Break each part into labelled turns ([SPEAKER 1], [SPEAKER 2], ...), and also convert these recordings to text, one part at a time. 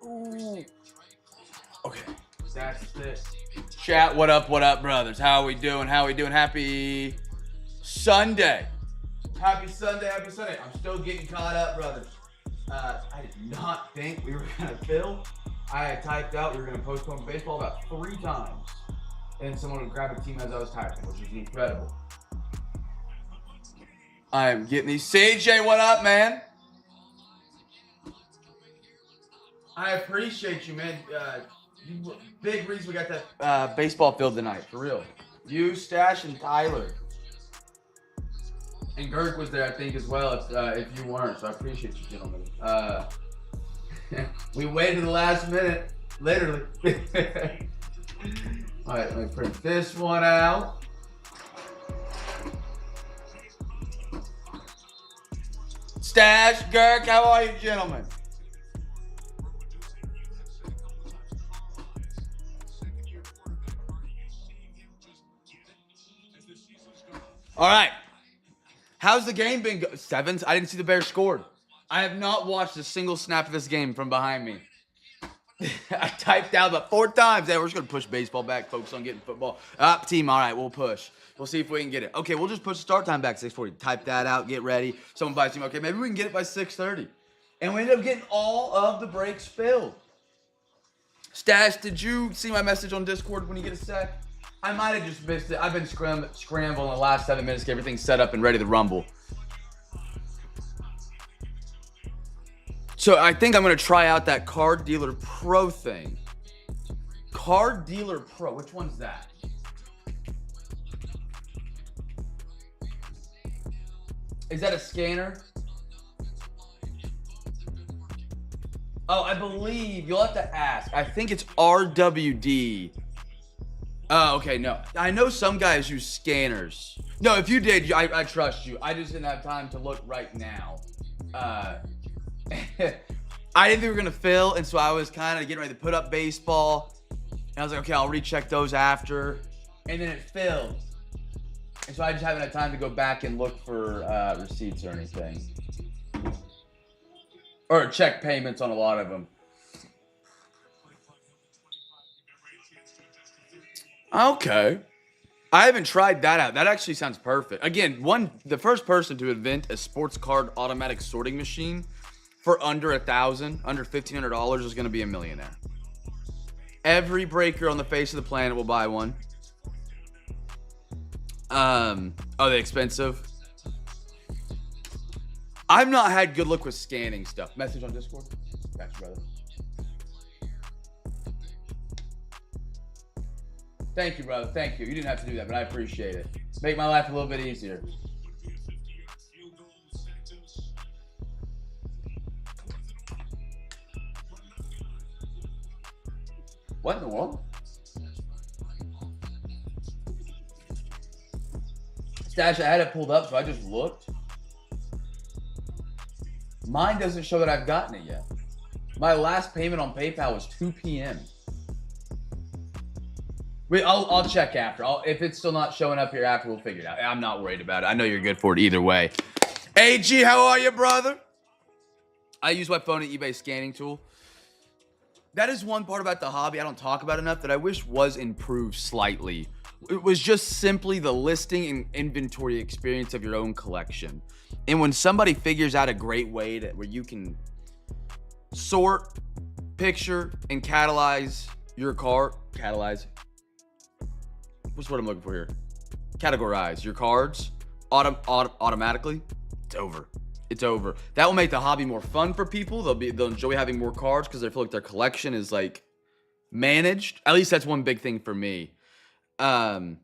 [SPEAKER 1] Ooh. Okay, that's this. Chat, what up, brothers? How are we doing? Happy Sunday. Happy Sunday. I'm still getting caught up, brothers. I did not think we were going to fill. I had typed out we were going to postpone baseball about 3 times. And someone would grab a team as I was typing, which is incredible. I am getting these. CJ, what up, man? I appreciate you, man. Big reason we got that baseball field tonight, for real. You, Stash, and Tyler. And Girk was there, I think, as well, if you weren't. So I appreciate you, gentlemen. We waited to the last minute, literally. All right, let me print this one out. Stash, Girk, how are you, gentlemen? All right. How's the game been? Sevens? I didn't see the Bears scored. I have not watched a single snap of this game from behind me. I typed out about 4 times. Hey, we're just going to push baseball back, focus on getting football. Up, team, all right, we'll push. We'll see if we can get it. Okay, we'll just push the start time back to 6:40. Type that out, get ready. Someone buys team. Okay, maybe we can get it by 6:30. And we ended up getting all of the breaks filled. Stash, did you see my message on Discord when you get a sec? I might have just missed it. I've been scrambling the last 7 minutes to get everything set up and ready to rumble. So I think I'm going to try out that Card Dealer Pro thing. Card Dealer Pro. Which one's that? Is that a scanner? Oh, I believe. You'll have to ask. I think it's RWD. Oh, okay, no. I know some guys use scanners. No, if you did, I trust you. I just didn't have time to look right now. I didn't think we were going to fill, and so I was kind of getting ready to put up baseball. And I was like, okay, I'll recheck those after. And then it filled. And so I just haven't had time to go back and look for receipts or anything. Or check payments on a lot of them. Okay. I haven't tried that out. That actually sounds perfect. Again, the first person to invent a sports card automatic sorting machine for under $1,000, under $1,500 is going to be a millionaire. Every breaker on the face of the planet will buy one. Are they expensive? I've not had good luck with scanning stuff. Message on Discord? Gotcha, brother. Thank you, brother. Thank you. You didn't have to do that, but I appreciate it. Make my life a little bit easier. What in the world? Stash, I had it pulled up, so I just looked. Mine doesn't show that I've gotten it yet. My last payment on PayPal was 2 p.m. Wait, I'll check after. If it's still not showing up here after, we'll figure it out. I'm not worried about it. I know you're good for it either way. AG, how are you, brother? I use my phone and eBay scanning tool. That is one part about the hobby I don't talk about enough that I wish was improved slightly. It was just simply the listing and inventory experience of your own collection. And when somebody figures out a great way where you can sort, picture, and catalyze your card, what's what I'm looking for here? Categorize your cards automatically. It's over. It's over. That will make the hobby more fun for people. They'll enjoy having more cards because they feel like their collection is like managed. At least that's one big thing for me. I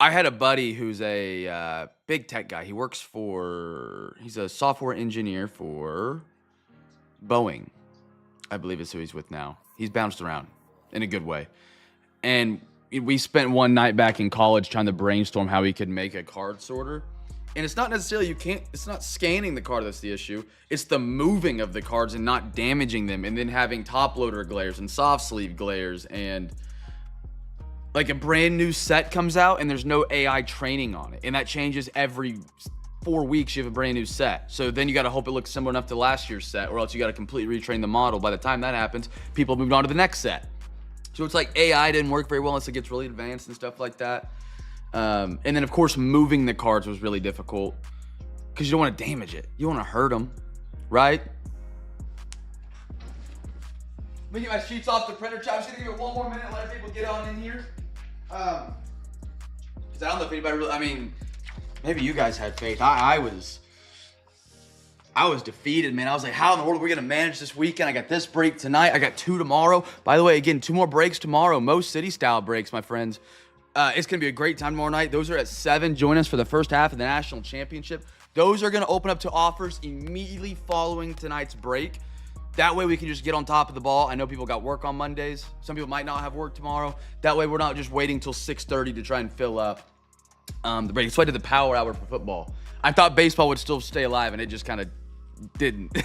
[SPEAKER 1] had a buddy who's a big tech guy. He's a software engineer for Boeing, I believe is who he's with now. He's bounced around in a good way. And we spent one night back in college trying to brainstorm how we could make a card sorter. And it's not necessarily, it's not scanning the card that's the issue. It's the moving of the cards and not damaging them. And then having top loader glares and soft sleeve glares. And like a brand new set comes out and there's no AI training on it. And that changes every 4 weeks, you have a brand new set. So then you got to hope it looks similar enough to last year's set, or else you got to completely retrain the model. By the time that happens, people moved on to the next set. So it's like AI didn't work very well unless it gets really advanced and stuff like that. And then, of course, moving the cards was really difficult because you don't want to damage it. You want to hurt them, right? Let me get my sheets off the printer. I'm just going to give it one more minute and let people get on in here. Because I don't know if anybody really, I mean, maybe you guys had faith. I was defeated, man. I was like, how in the world are we going to manage this weekend? I got this break tonight. I got 2 tomorrow. By the way, again, 2 more breaks tomorrow. Most city style breaks, my friends. It's going to be a great time tomorrow night. Those are at 7. Join us for the first half of the national championship. Those are going to open up to offers immediately following tonight's break. That way we can just get on top of the ball. I know people got work on Mondays. Some people might not have work tomorrow. That way we're not just waiting till 6:30 to try and fill up the break. That's why I did the power hour for football. I thought baseball would still stay alive, and it just kind of didn't.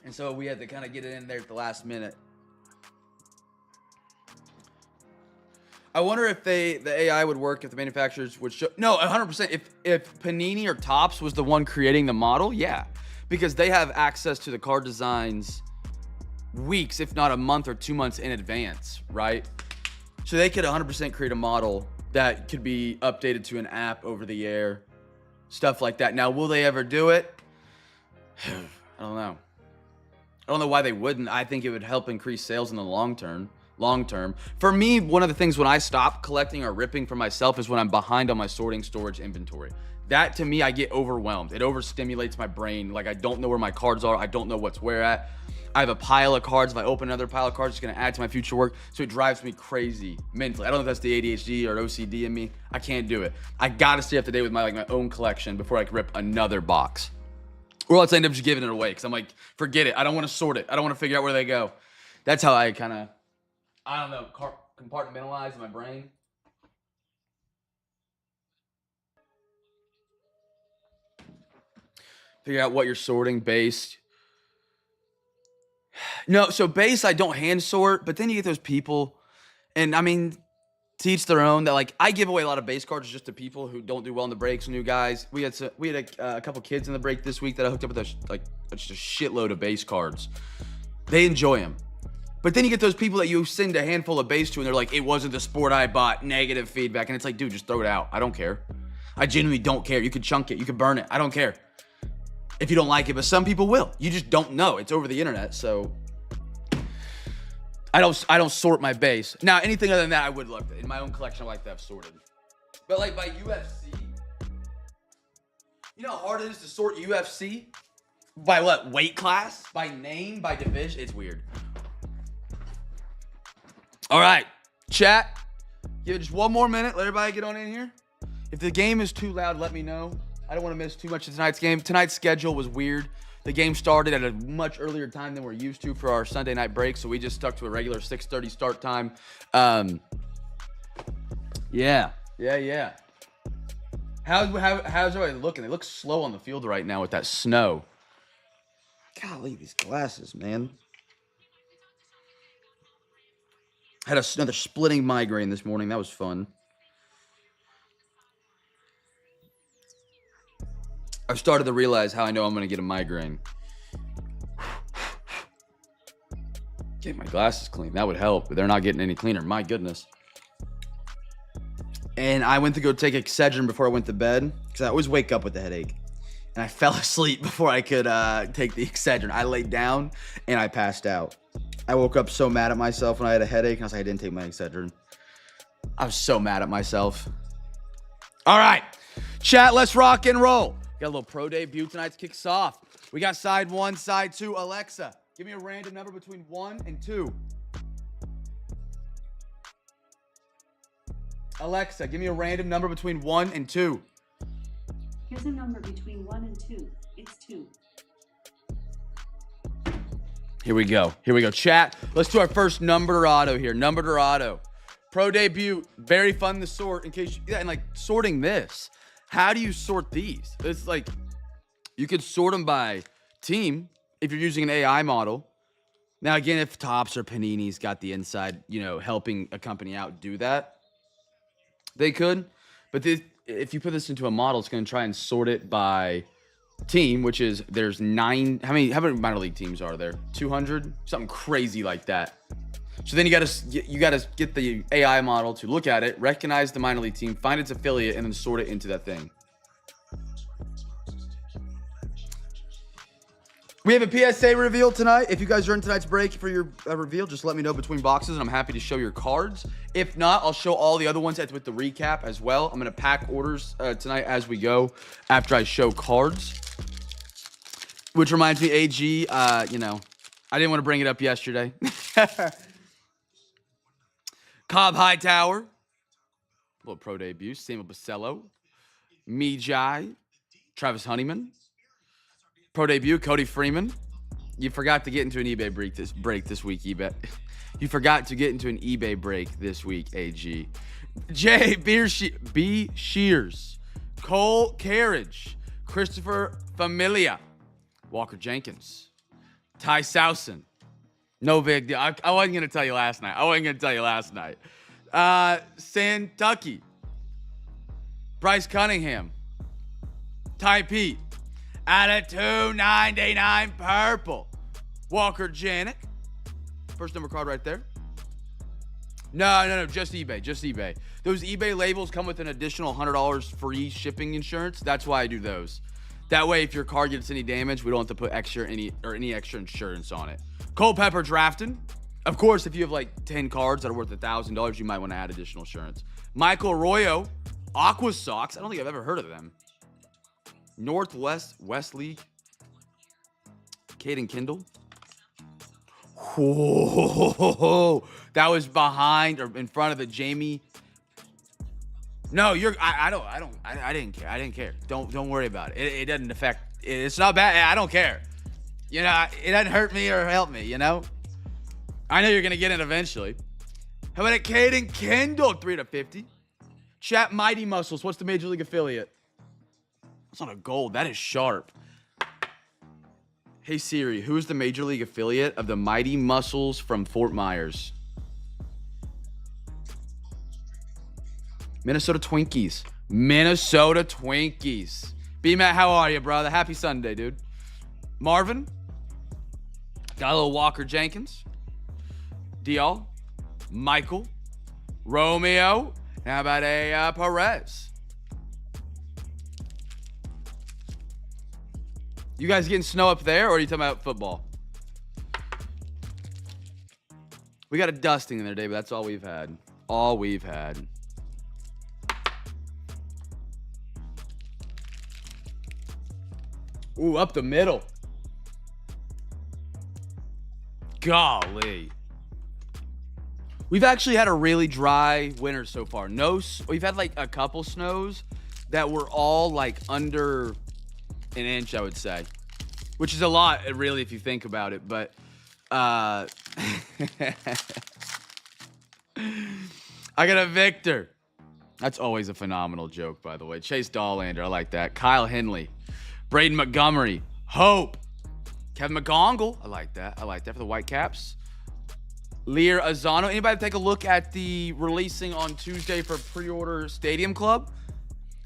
[SPEAKER 1] And so we had to kind of get it in there at the last minute. I wonder if the AI would work if the manufacturers would show. No, 100%. If Panini or Topps was the one creating the model, yeah. Because they have access to the card designs weeks, if not a month or 2 months in advance, right? So they could 100% create a model that could be updated to an app over the air, stuff like that. Now, will they ever do it? I don't know. I don't know why they wouldn't. I think it would help increase sales in the long term. For me, one of the things when I stop collecting or ripping for myself is when I'm behind on my sorting storage inventory. That, to me, I get overwhelmed. It overstimulates my brain. Like, I don't know where my cards are. I don't know what's where at. I have a pile of cards. If I open another pile of cards, it's going to add to my future work. So it drives me crazy mentally. I don't know if that's the ADHD or OCD in me. I can't do it. I got to stay up to date with my own collection before I can rip another box. Or else I end up just giving it away because I'm like, forget it. I don't want to sort it. I don't want to figure out where they go. That's how I kind of, I don't know, compartmentalize in my brain. Figure out what you're sorting, base. No, so base I don't hand sort, but then you get those people, and I mean, to each their own. That like I give away a lot of base cards just to people who don't do well in the breaks, new guys. We had a couple kids in the break this week that I hooked up with just a shitload of base cards. They enjoy them. But then you get those people that you send a handful of base to, and they're like, it wasn't the sport I bought, negative feedback. And it's like, dude, just throw it out. I don't care. I genuinely don't care. You could chunk it. You could burn it. I don't care if you don't like it, but some people will. You just don't know. It's over the internet, so I don't sort my base. Now, anything other than that, I would look in my own collection. I like to have sorted. But like by UFC, you know how hard it is to sort UFC? By what? Weight class? By name? By division? It's weird. All right, chat. Give it just one more minute. Let everybody get on in here. If the game is too loud, let me know. I don't want to miss too much of tonight's game. Tonight's schedule was weird. The game started at a much earlier time than we're used to for our Sunday night break, so we just stuck to a regular 6:30 start time. Yeah. How's everybody looking? They look slow on the field right now with that snow. Golly, these glasses, man. Had another splitting migraine this morning. That was fun. I've started to realize how I know I'm going to get a migraine. Get my glasses clean. That would help, but they're not getting any cleaner. My goodness. And I went to go take Excedrin before I went to bed because I always wake up with a headache. And I fell asleep before I could take the Excedrin. I laid down and I passed out. I woke up so mad at myself when I had a headache. And I was like, I didn't take my Excedrin. I was so mad at myself. All right. Chat, let's rock and roll. Got a little pro debut tonight to kick us off. We got side 1, side 2. Alexa, give me a random number between 1 and 2. Alexa, give me a random number between 1 and 2.
[SPEAKER 2] Here's a number between 1 and 2. It's 2.
[SPEAKER 1] Here we go. Chat, let's do our first numbered auto here. Numbered auto. Pro debut. Very fun to sort in case and like sorting this. How do you sort these? It's like you could sort them by team if you're using an AI model. Now, again, if Topps or Panini's got the inside, helping a company out do that, they could. But if you put this into a model, it's going to try and sort it by team, which is there's 9. How many minor league teams are there? 200, something crazy like that. So then you gotta get the AI model to look at it, recognize the minor league team, find its affiliate, and then sort it into that thing. We have a PSA reveal tonight. If you guys are in tonight's break for your reveal, just let me know between boxes, and I'm happy to show your cards. If not, I'll show all the other ones with the recap as well. I'm gonna pack orders tonight as we go after I show cards. Which reminds me, AG, I didn't want to bring it up yesterday. Cobb Hightower, little pro debut. Samuel Basello, Mijai, Travis Honeyman, pro debut. Cody Freeman. You forgot to get into an eBay break this week, eBay. You forgot to get into an eBay break this week, AG. B. Shears, Cole Carriage, Christopher Familia, Walker Jenkins, Ty Sowson. No big deal. I wasn't going to tell you last night. Santucky. Bryce Cunningham. Ty Pete. At a $2.99 purple. Walker Janik. First number card right there. No. Just eBay. Those eBay labels come with an additional $100 free shipping insurance. That's why I do those. That way, if your card gets any damage, we don't have to put any extra insurance on it. Culpepper Drafton. Of course, if you have like 10 cards that are worth $1,000, you might want to add additional insurance. Michael Arroyo, Aqua Sox. I don't think I've ever heard of them. West League. Caden Kindle. Whoa, that was behind or in front of the Jamie. No, I didn't care. Don't worry about it. It doesn't affect. It's not bad. I don't care. It doesn't hurt me or help me. I know you're gonna get it eventually. How about a Caden Kendall 3/50? Chat Mighty Muscles. What's the major league affiliate? It's not a gold. That is sharp. Hey Siri, who is the major league affiliate of the Mighty Muscles from Fort Myers? Minnesota Twinkies. B-Matt, how are you, brother? Happy Sunday, dude. Marvin. Got a little Walker Jenkins. Dial. Michael. Romeo. And how about a Perez? You guys getting snow up there, or are you talking about football? We got a dusting the other day, but that's all we've had. Ooh, up the middle. Golly. We've actually had a really dry winter so far. We've had like a couple snows that were all like under an inch, I would say. Which is a lot, really, if you think about it. But, I got a Victor. That's always a phenomenal joke, by the way. Chase Dahlander, I like that. Kyle Henley. Braden Montgomery. Hope. Kevin McGongle. I like that for the Whitecaps. Lear Azano. Anybody take a look at the releasing on Tuesday for pre-order Stadium Club?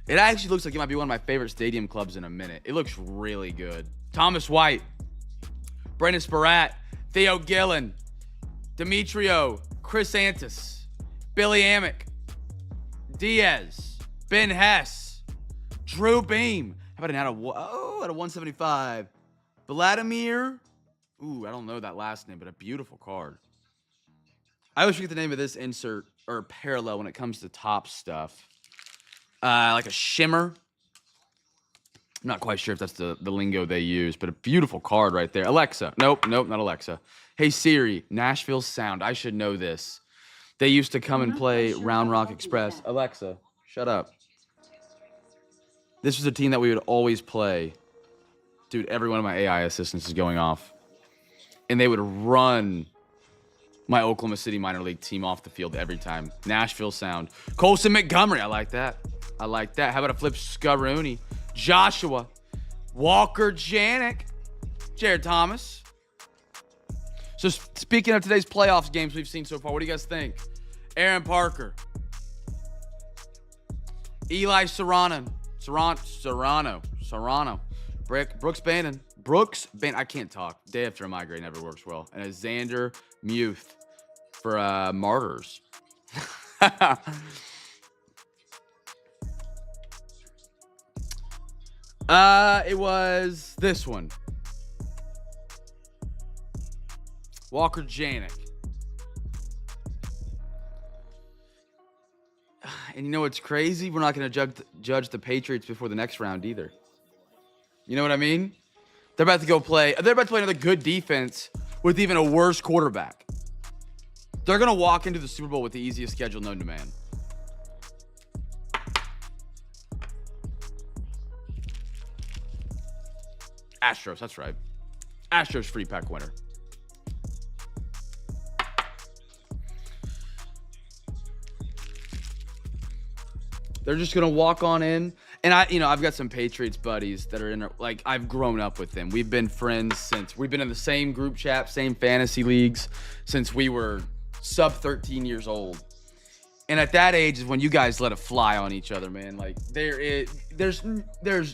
[SPEAKER 1] It actually looks like it might be one of my favorite stadium clubs in a minute. It looks really good. Thomas White. Brendan Sparat. Theo Gillen. Demetrio. Chris Antis. Billy Amick. Diaz. Ben Hess. Drew Beam. How about out of 175? Vladimir. Ooh, I don't know that last name, but a beautiful card. I always forget the name of this insert or parallel when it comes to top stuff. Like a shimmer. I'm not quite sure if that's the lingo they use, but a beautiful card right there. Alexa. Nope, not Alexa. Hey Siri, Nashville Sound. I should know this. They used to come and play Round Rock Express. Alexa, shut up. This was a team that we would always play. Dude, every one of my AI assistants is going off. And they would run my Oklahoma City minor league team off the field every time. Nashville Sound. Colson Montgomery. I like that. How about a Flip Scarrooni? Joshua. Walker Janik. Jared Thomas. So speaking of today's playoffs games we've seen so far, what do you guys think? Aaron Parker. Eli Serrano. Brooks Bannon. I can't talk. Day after a migraine never works well. And a Xander Muth for Martyrs. It was this one. Walker Janik. And you know what's crazy? We're not going to judge the Patriots before the next round either. You know what I mean? They're about to play another good defense with even a worse quarterback. They're going to walk into the Super Bowl with the easiest schedule known to man. Astros, that's right. Astros free pack winner. They're just gonna walk on in, and I've got some Patriots buddies that are in like I've grown up with them. We've been friends since we've been in the same group chat, same fantasy leagues since we were sub 13 years old. And at that age is when you guys let it fly on each other, man. Like there's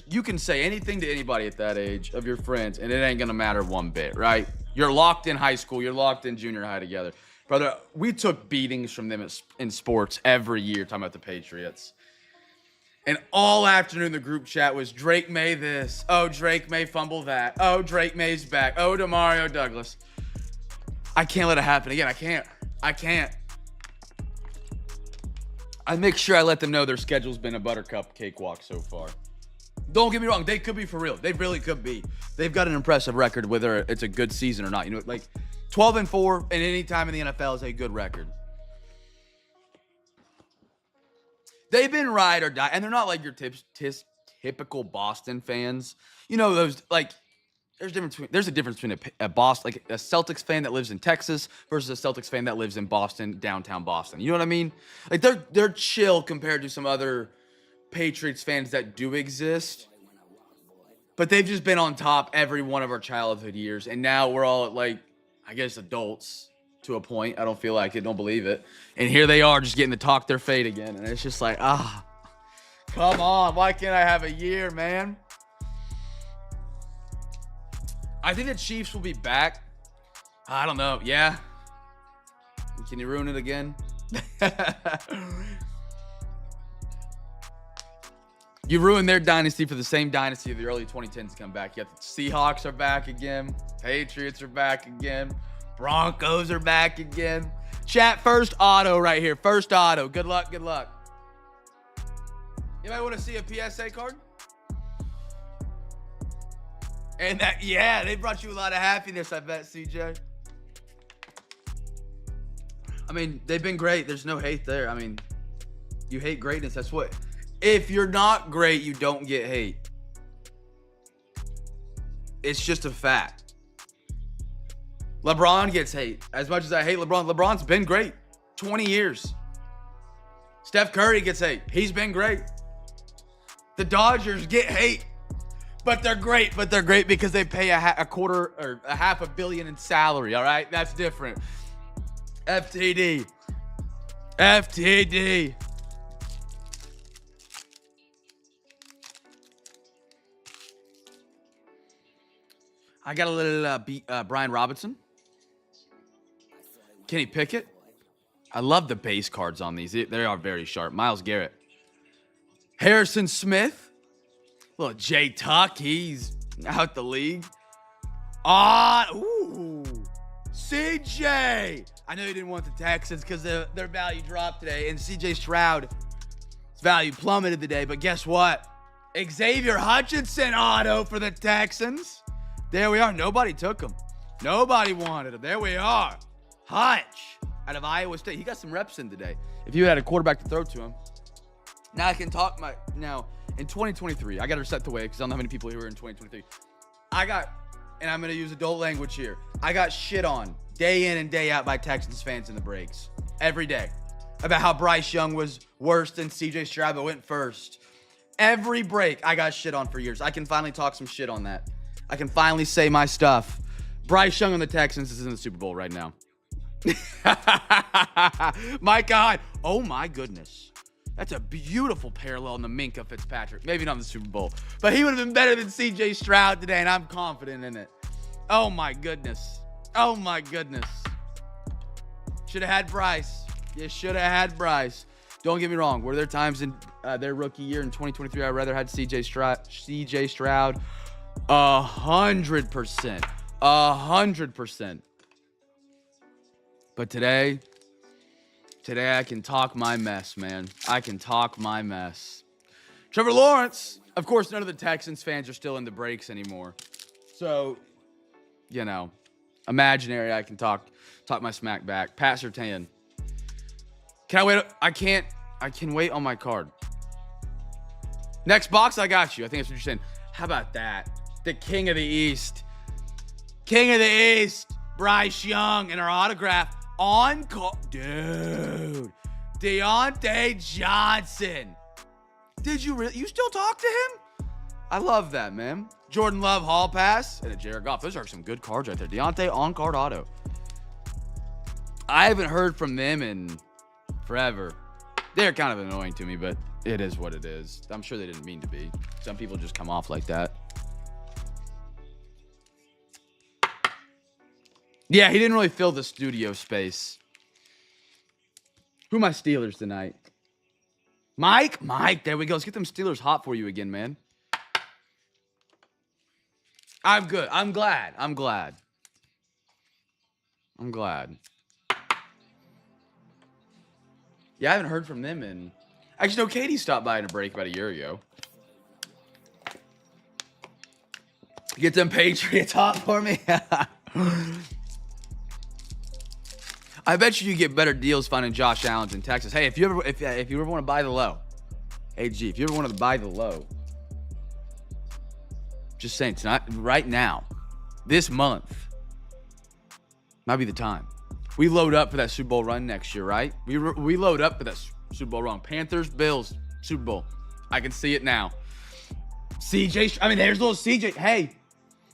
[SPEAKER 1] you can say anything to anybody at that age of your friends, and it ain't gonna matter one bit, right? You're locked in high school, you're locked in junior high together, brother. We took beatings from them in sports every year. Talking about the Patriots. And all afternoon, the group chat was Drake May this. Oh, Drake May fumble that. Oh, Drake May's back. Oh, Demario Douglas. I can't let it happen again. I can't. I make sure I let them know their schedule's been a buttercup cakewalk so far. Don't get me wrong. They could be for real. They really could be. They've got an impressive record, whether it's a good season or not. You know, like 12-4 in any time in the NFL is a good record. They've been ride or die, and they're not like your typical Boston fans. You know, those like there's a difference between a Boston, like a Celtics fan that lives in Texas versus a Celtics fan that lives in Boston, downtown Boston. You know what I mean? Like they're chill compared to some other Patriots fans that do exist. But they've just been on top every one of our childhood years, and now we're all like, I guess, adults. To a point. I don't feel like it, don't believe it. And here they are just getting to talk their fate again. And it's just like, come on. Why can't I have a year, man? I think the Chiefs will be back. I don't know. Yeah. Can you ruin it again? You ruined their dynasty for the same dynasty of the early 2010s come back. Yet the Seahawks are back again. Patriots are back again. Broncos are back again. Chat, first auto right here. First auto. Good luck. You might want to see a PSA card. And they brought you a lot of happiness, I bet, CJ. I mean, they've been great. There's no hate there. I mean, you hate greatness. That's what. If you're not great, you don't get hate. It's just a fact. LeBron gets hate. As much as I hate LeBron, LeBron's been great. 20 years. Steph Curry gets hate. He's been great. The Dodgers get hate. But they're great. Because they pay a quarter or a $500 million in salary, all right? That's different. FTD. I got a little Brian Robinson. Kenny Pickett. I love the base cards on these. They are very sharp. Myles Garrett. Harrison Smith. Little Jay Tuck. He's out the league. CJ. I know you didn't want the Texans because their value dropped today. And CJ Stroud's value plummeted today. But guess what? Xavier Hutchinson auto for the Texans. There we are. Nobody took him. Nobody wanted him. There we are. Hutch out of Iowa State. He got some reps in today. If you had a quarterback to throw to him. Now I can talk now in 2023. I got to set the way because I don't know how many people here are in 2023. And I'm going to use adult language here. I got shit on day in and day out by Texans fans in the breaks. Every day. About how Bryce Young was worse than CJ Stroud but went first. Every break I got shit on for years. I can finally talk some shit on that. I can finally say my stuff. Bryce Young on the Texans is in the Super Bowl right now. My God. Oh, my goodness. That's a beautiful parallel in the Minka Fitzpatrick. Maybe not in the Super Bowl, but he would have been better than C.J. Stroud today, and I'm confident in it. Oh, my goodness. Oh, my goodness. Should have had Bryce. You should have had Bryce. Don't get me wrong. Were there times in their rookie year in 2023 I'd rather had C.J. Stroud? 100%. 100%. But today I can talk my mess, man. I can talk my mess. Trevor Lawrence. Of course, none of the Texans fans are still in the breaks anymore. So, you know, imaginary, I can talk my smack back. Pat Surtain. Can I wait? I can wait on my card. Next box, I got you. I think that's what you're saying. How about that? The King of the East. King of the East. Bryce Young and our autograph on call. Dude. Deontay Johnson. Did you really? You still talk to him? I love that, man. Jordan Love, Hall Pass, and a Jared Goff. Those are some good cards right there. Deontay on-card auto. I haven't heard from them in forever. They're kind of annoying to me, but it is what it is. I'm sure they didn't mean to be. Some people just come off like that. Yeah, he didn't really fill the studio space. Who are my Steelers tonight? Mike, there we go. Let's get them Steelers hot for you again, man. I'm good. I'm glad. Yeah, I haven't heard from them in... Actually, no, Katie stopped by in a break about a year ago. Get them Patriots hot for me. I bet you get better deals finding Josh Allen's in Texas. Hey, if you ever want to buy the low, AG, if you ever want to buy the low, just saying, tonight, right now, this month, might be the time. We load up for that Super Bowl run next year, right? We load up for that Super Bowl run. Panthers, Bills, Super Bowl. I can see it now. CJ, there's little CJ. Hey,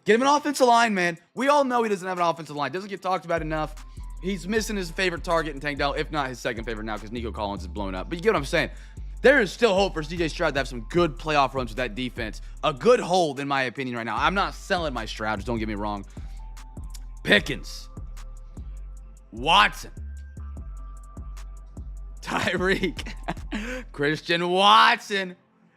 [SPEAKER 1] get him an offensive line, man. We all know he doesn't have an offensive line. Doesn't get talked about enough. He's missing his favorite target in Tank Dell, if not his second favorite now, because Nico Collins is blown up. But you get what I'm saying. There is still hope for CJ Stroud to have some good playoff runs with that defense. A good hold, in my opinion, right now. I'm not selling my Stroud, just don't get me wrong. Pickens. Watson. Tyreek. Christian Watson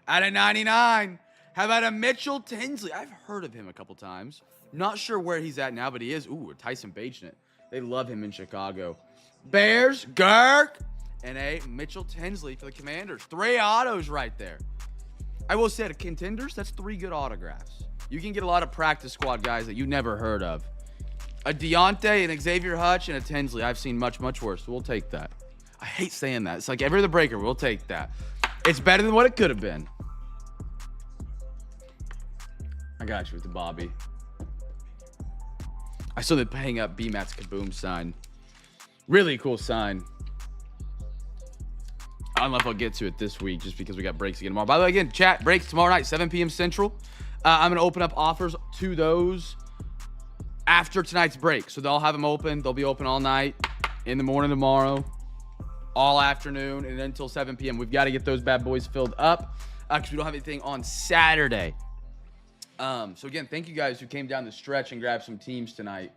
[SPEAKER 1] out of 99. How about a Mitchell Tinsley? I've heard of him a couple times. Not sure where he's at now, but he is. Ooh, Tyson Bagent. They love him in Chicago. Bears, Gurk, and a Mitchell Tinsley for the Commanders. 3 autos right there. I will say, to contenders, that's 3 good autographs. You can get a lot of practice squad guys that you never heard of. A Deontay, an Xavier Hutch, and a Tinsley. I've seen much, much worse. So we'll take that. I hate saying that. It's like every other breaker. We'll take that. It's better than what it could have been. I got you with the Bobby. I saw them hang up B-Mat's Kaboom sign. Really cool sign. I don't know if I'll get to it this week just because we got breaks again tomorrow. By the way, again, chat, breaks tomorrow night, 7 p.m. Central. I'm going to open up offers to those after tonight's break. So they'll have them open. They'll be open all night, in the morning tomorrow, all afternoon, and then until 7 p.m. We've got to get those bad boys filled up because we don't have anything on Saturday. So again, thank you guys who came down the stretch and grabbed some teams tonight,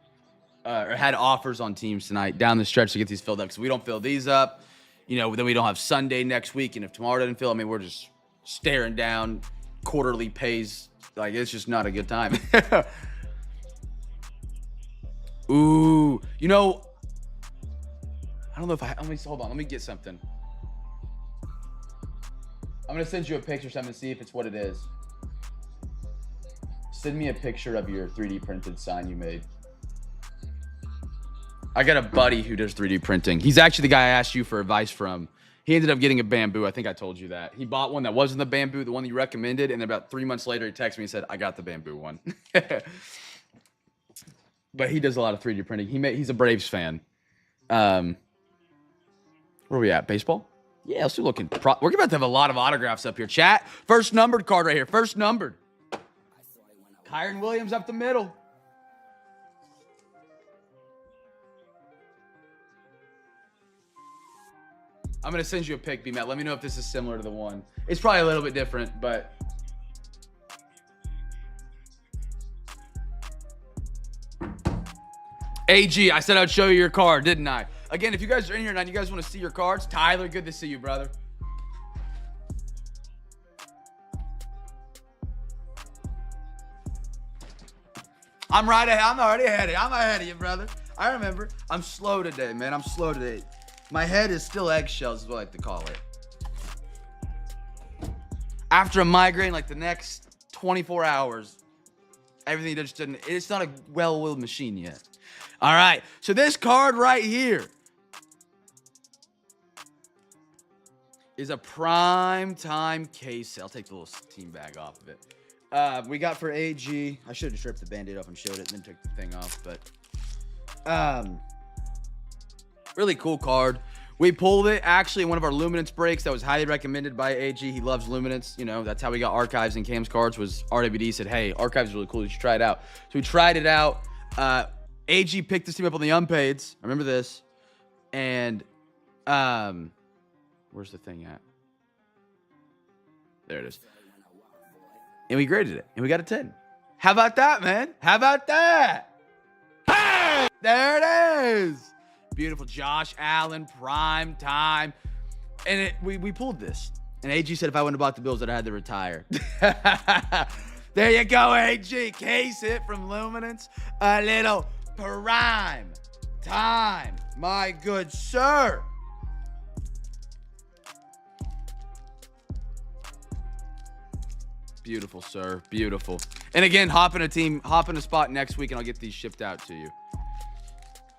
[SPEAKER 1] or had offers on teams tonight down the stretch to get these filled up. Because we don't fill these up, then we don't have Sunday next week. And if tomorrow doesn't fill, we're just staring down quarterly pays. Like, it's just not a good time. Ooh, I don't know if hold on. Let me get something. I'm going to send you a picture or something to see if it's what it is. Send me a picture of your 3D printed sign you made. I got a buddy who does 3D printing. He's actually the guy I asked you for advice from. He ended up getting a bamboo. I think I told you that. He bought one that wasn't the bamboo, the one that you recommended, and then about 3 months later, he texted me and said, I got the bamboo one. But he does a lot of 3D printing. He's a Braves fan. Where are we at? Baseball? Yeah, let's do looking. We're about to have a lot of autographs up here. Chat, first numbered card right here. First numbered. Kyron Williams up the middle. I'm going to send you a pic, B-Matt. Let me know if this is similar to the one. It's probably a little bit different, but... AG, I said I'd show you your card, didn't I? Again, if you guys are in here and you guys want to see your cards, Tyler, good to see you, brother. I'm right ahead. I'm already ahead of you. I'm ahead of you, brother. I remember. I'm slow today, man. I'm slow today. My head is still eggshells, is what I like to call it. After a migraine, like the next 24 hours, everything just didn't. It's not a well-oiled machine yet. All right. So this card right here is a prime time case. I'll take the little team bag off of it. We got for AG. I should have stripped the Band-Aid off and showed it and then took the thing off, but really cool card. We pulled it actually in one of our Luminance breaks that was highly recommended by AG. He loves Luminance. You know, that's how we got Archives and Cam's cards. Was RWD said, hey, Archives is really cool. You should try it out. So we tried it out. AG picked this team up on the unpaids. I remember this. And where's the thing at? There it is. And we graded it, and we got a 10. How about that, man? How about that? Hey! There it is. Beautiful Josh Allen, prime time. And we pulled this. And AG said if I wouldn't have bought the Bills, that I had to retire. There you go, AG. Case it from Luminance. A little prime time, my good sir. Beautiful, sir. Beautiful. And again, hop in a spot next week, and I'll get these shipped out to you.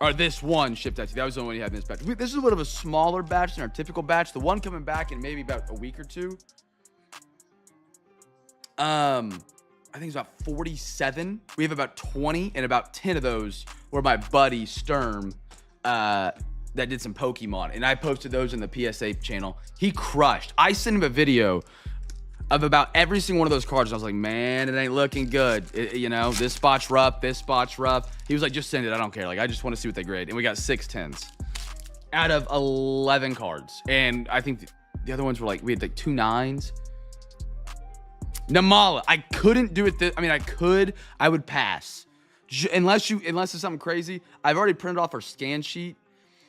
[SPEAKER 1] Or this one shipped out to you. That was the one you had in this batch. This is a little bit of a smaller batch than our typical batch. The one coming back in maybe about a week or two. I think it's about 47. We have about 20, and about 10 of those were my buddy Sturm that did some Pokemon. And I posted those in the PSA channel. He crushed. I sent him a video of about every single one of those cards. And I was like, man, it ain't looking good. You know, this spot's rough, this spot's rough. He was like, just send it. I don't care. Like, I just want to see what they grade. And we got 6 10s out of 11 cards. And I think the other ones were like, we had like 2 9s. Namala, I couldn't do it. I mean, I could. I would pass. Unless it's something crazy. I've already printed off our scan sheet.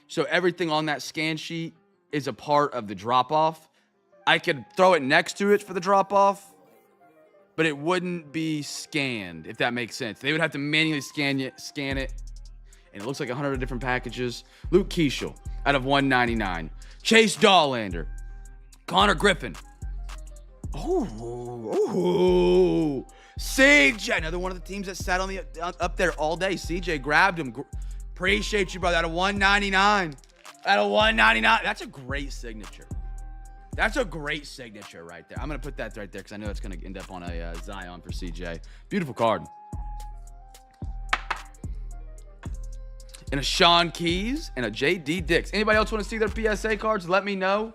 [SPEAKER 1] So everything on that scan sheet is a part of the drop-off. I could throw it next to it for the drop-off, but it wouldn't be scanned, if that makes sense. They would have to manually scan it, and it looks like 100 different packages. Luke Keishel out of 199. Chase Dollander. Connor Griffin. Oh, CJ, another one of the teams that sat on up there all day. CJ grabbed him. Appreciate you, brother. Out of 199. Out of 199. That's a great signature. That's a great signature right there. I'm going to put that right there because I know it's going to end up on a Zion for CJ. Beautiful card. And a Sean Keys and a JD Dix. Anybody else want to see their PSA cards? Let me know.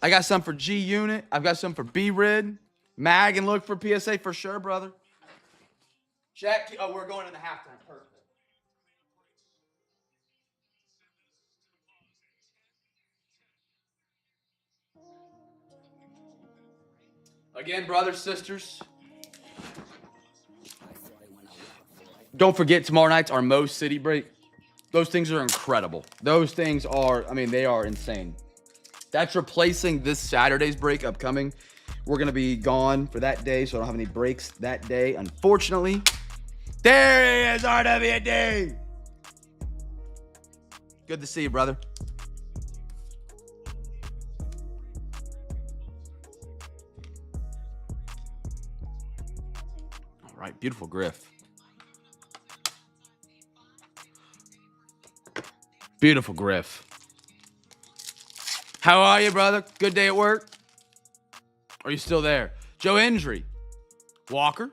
[SPEAKER 1] I got some for G Unit. I've got some for B-Rid. Mag and look for PSA for sure, brother. Jack. Oh, we're going in the halftime. Perfect. Again, brothers, sisters, don't forget tomorrow night's our Mo City break. Those things are incredible. Those things are, I mean, they are insane. That's replacing this Saturday's break upcoming. We're going to be gone for that day, so I don't have any breaks that day, unfortunately. There he is, RWD. Good to see you, brother. All right, beautiful Griff. Beautiful Griff. How are you, brother? Good day at work? Are you still there? Joe Endry. Walker.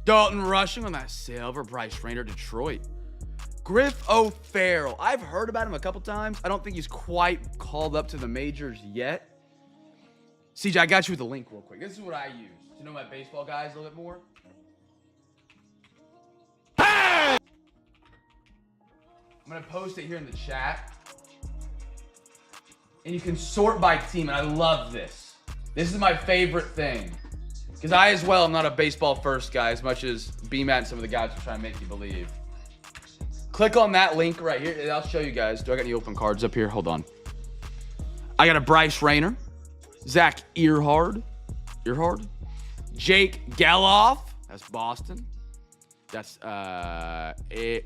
[SPEAKER 1] Dalton Rushing on that silver Bryce Rainer Detroit. Griff O'Farrell. I've heard about him a couple times. I don't think he's quite called up to the majors yet. CJ, I got you with the link real quick. This is what I use to know my baseball guys a little bit more. Hey! I'm going to post it here in the chat. and you can sort by team, and I love this. This is my favorite thing. Because I, as well, am not a baseball first guy, as much as BMAT and some of the guys are trying to make you believe. Click on that link right here, and I'll show you guys. Do I got any open cards up here? Hold on. I got a Bryce Rayner, Zach Earhard, Jake Geloff, that's Boston. That's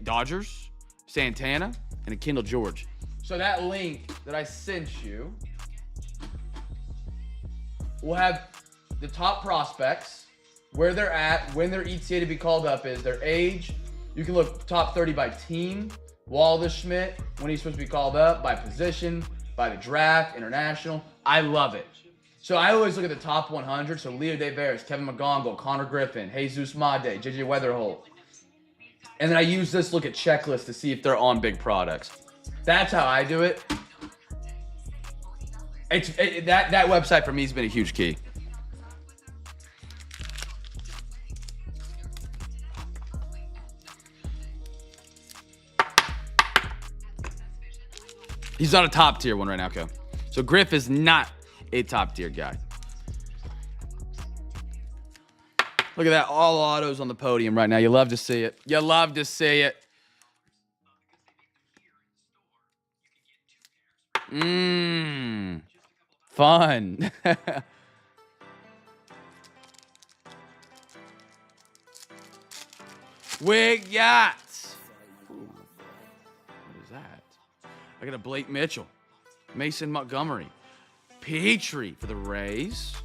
[SPEAKER 1] Dodgers, Santana, and a Kendall George. So that link that I sent you will have the top prospects, where they're at, when their ETA to be called up is, their age. You can look top 30 by team, Waldschmidt, when he's supposed to be called up, by position, by the draft, international. I love it. So I always look at the top 100. So Leo DeVeris, Kevin McGonagall, Connor Griffin, Jesus Made, JJ Weatherholt. And then I use this look at checklist to see if they're on big products. That's how I do it. That website for me has been a huge key. He's not a top tier one right now, okay? So Griff is not a top tier guy. Look at that, all autos on the podium right now. You love to see it. You love to see it. Fun. We got. What is that? I got a Blake Mitchell, Mason Montgomery, Petrie for the Rays.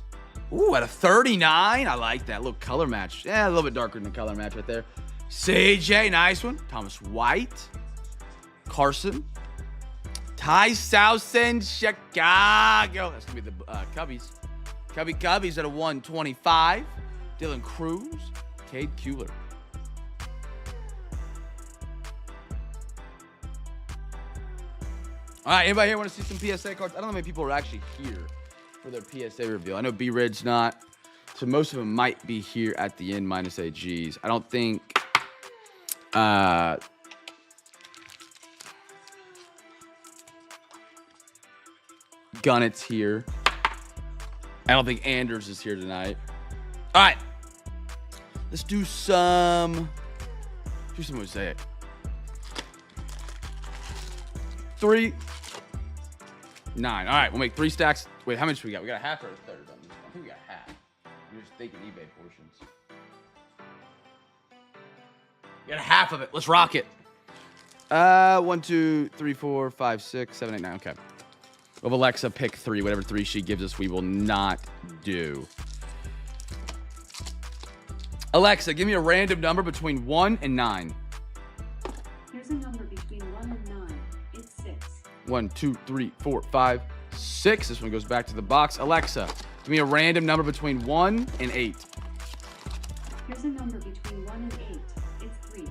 [SPEAKER 1] Ooh, at a 39. I like that. A little color match. Yeah, a little bit darker than the color match right there. CJ, nice one. Thomas White, Carson, Ty Southson, Chicago. That's going to be the Cubbies. Cubbies at a 125. Dylan Cruz, Cade Kuehler. All right, anybody here want to see some PSA cards? I don't know how many people are actually here for their PSA reveal. I know B-Rid's not, so most of them might be here at the end minus AGs. I don't think Gunnett's here. I don't think Anders is here tonight. All right, let's do some Mosaic. 3, 9. All right, we'll make 3 stacks. Wait, how much we got? We got a half or a third on this one? I think we got half. You're just thinking eBay portions. We got a half of it. Let's rock it. 1, 2, 3, 4, 5, 6, 7, 8, 9. Okay. We'll have Alexa pick 3. Whatever 3 she gives us, we will not do. Alexa, give me a random number between 1 and 9.
[SPEAKER 2] Here's a number between 1 and 9. It's 6.
[SPEAKER 1] 1, 2, 3, 4, 5, 6. This one goes back to the box. Alexa, give me a random number between 1 and 8.
[SPEAKER 2] Here's a number between 1 and 8. It's 3.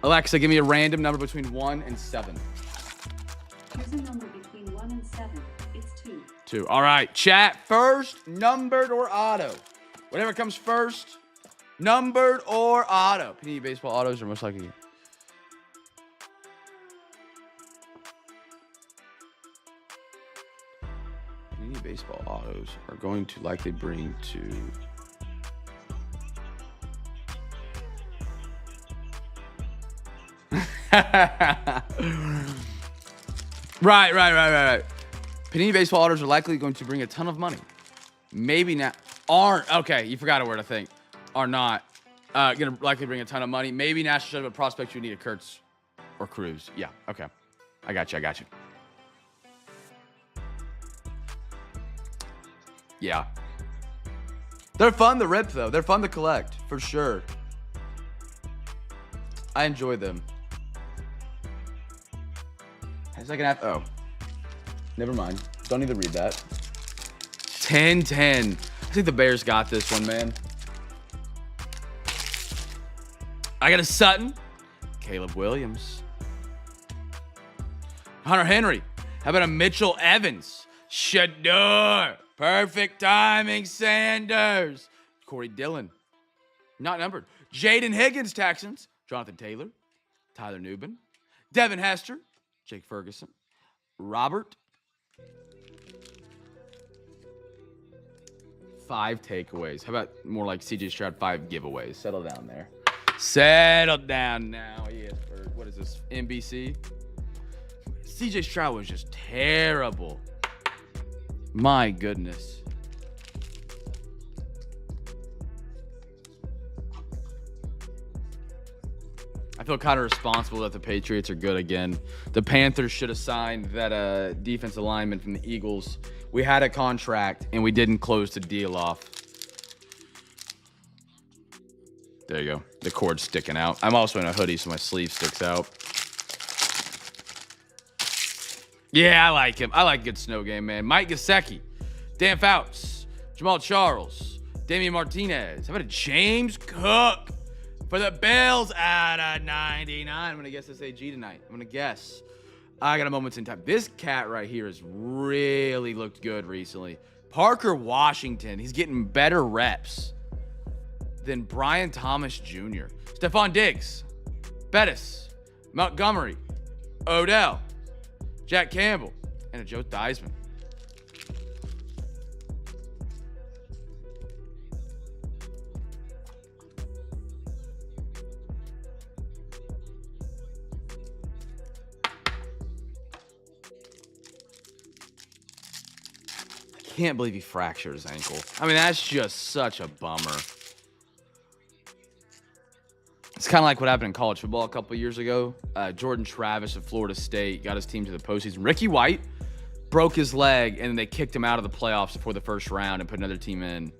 [SPEAKER 1] Alexa, give me a random number between 1 and 7.
[SPEAKER 2] Here's a number between 1 and 7. It's 2.
[SPEAKER 1] 2. All right, chat. First, numbered or auto. Whatever comes first, numbered or auto. Panini Baseball autos are most likely. Panini Baseball autos are going to likely bring to. Right. Panini Baseball autos are likely going to bring a ton of money. Maybe not. Aren't. Okay, you forgot a word, I think. Are not going to likely bring a ton of money. Maybe National Shuttle prospects you need a Kurtz or Cruz. Yeah, okay. I got you. Yeah. They're fun to rip, though. They're fun to collect, for sure. I enjoy them. Second half. Oh. Never mind. Don't need to read that. 10-10. I think the Bears got this one, man. I got a Sutton. Caleb Williams. Hunter Henry. How about a Mitchell Evans? Shador. Perfect timing, Sanders. Corey Dillon. Not numbered. Jaden Higgins, Texans. Jonathan Taylor. Tyler Newbin. Devin Hester. Jake Ferguson. Robert. 5 takeaways. How about more like CJ Stroud 5 giveaways? Settle down there. Settle down now. Yes, or what is this? NBC? CJ Stroud was just terrible. My goodness. I feel kind of responsible that the Patriots are good again. The Panthers should have signed that defensive lineman from the Eagles. We had a contract, and we didn't close the deal off. There you go. The cord's sticking out. I'm also in a hoodie, so my sleeve sticks out. Yeah, I like him. I like a good snow game, man. Mike Gesicki, Dan Fouts, Jamal Charles, Damian Martinez. How about a James Cook for the Bills out of 99? I'm going to guess SAG tonight. I'm going to guess. I got a moments in time. This cat right here has really looked good recently. Parker Washington. He's getting better reps than Brian Thomas Jr. Stephon Diggs, Bettis, Montgomery, Odell, Jack Campbell, and a Joe Theismann. I can't believe he fractured his ankle. I mean, that's just such a bummer. It's kind of like what happened in college football a couple years ago. Jordan Travis of Florida State got his team to the postseason. Ricky White broke his leg, and then they kicked him out of the playoffs before the first round and put another team in.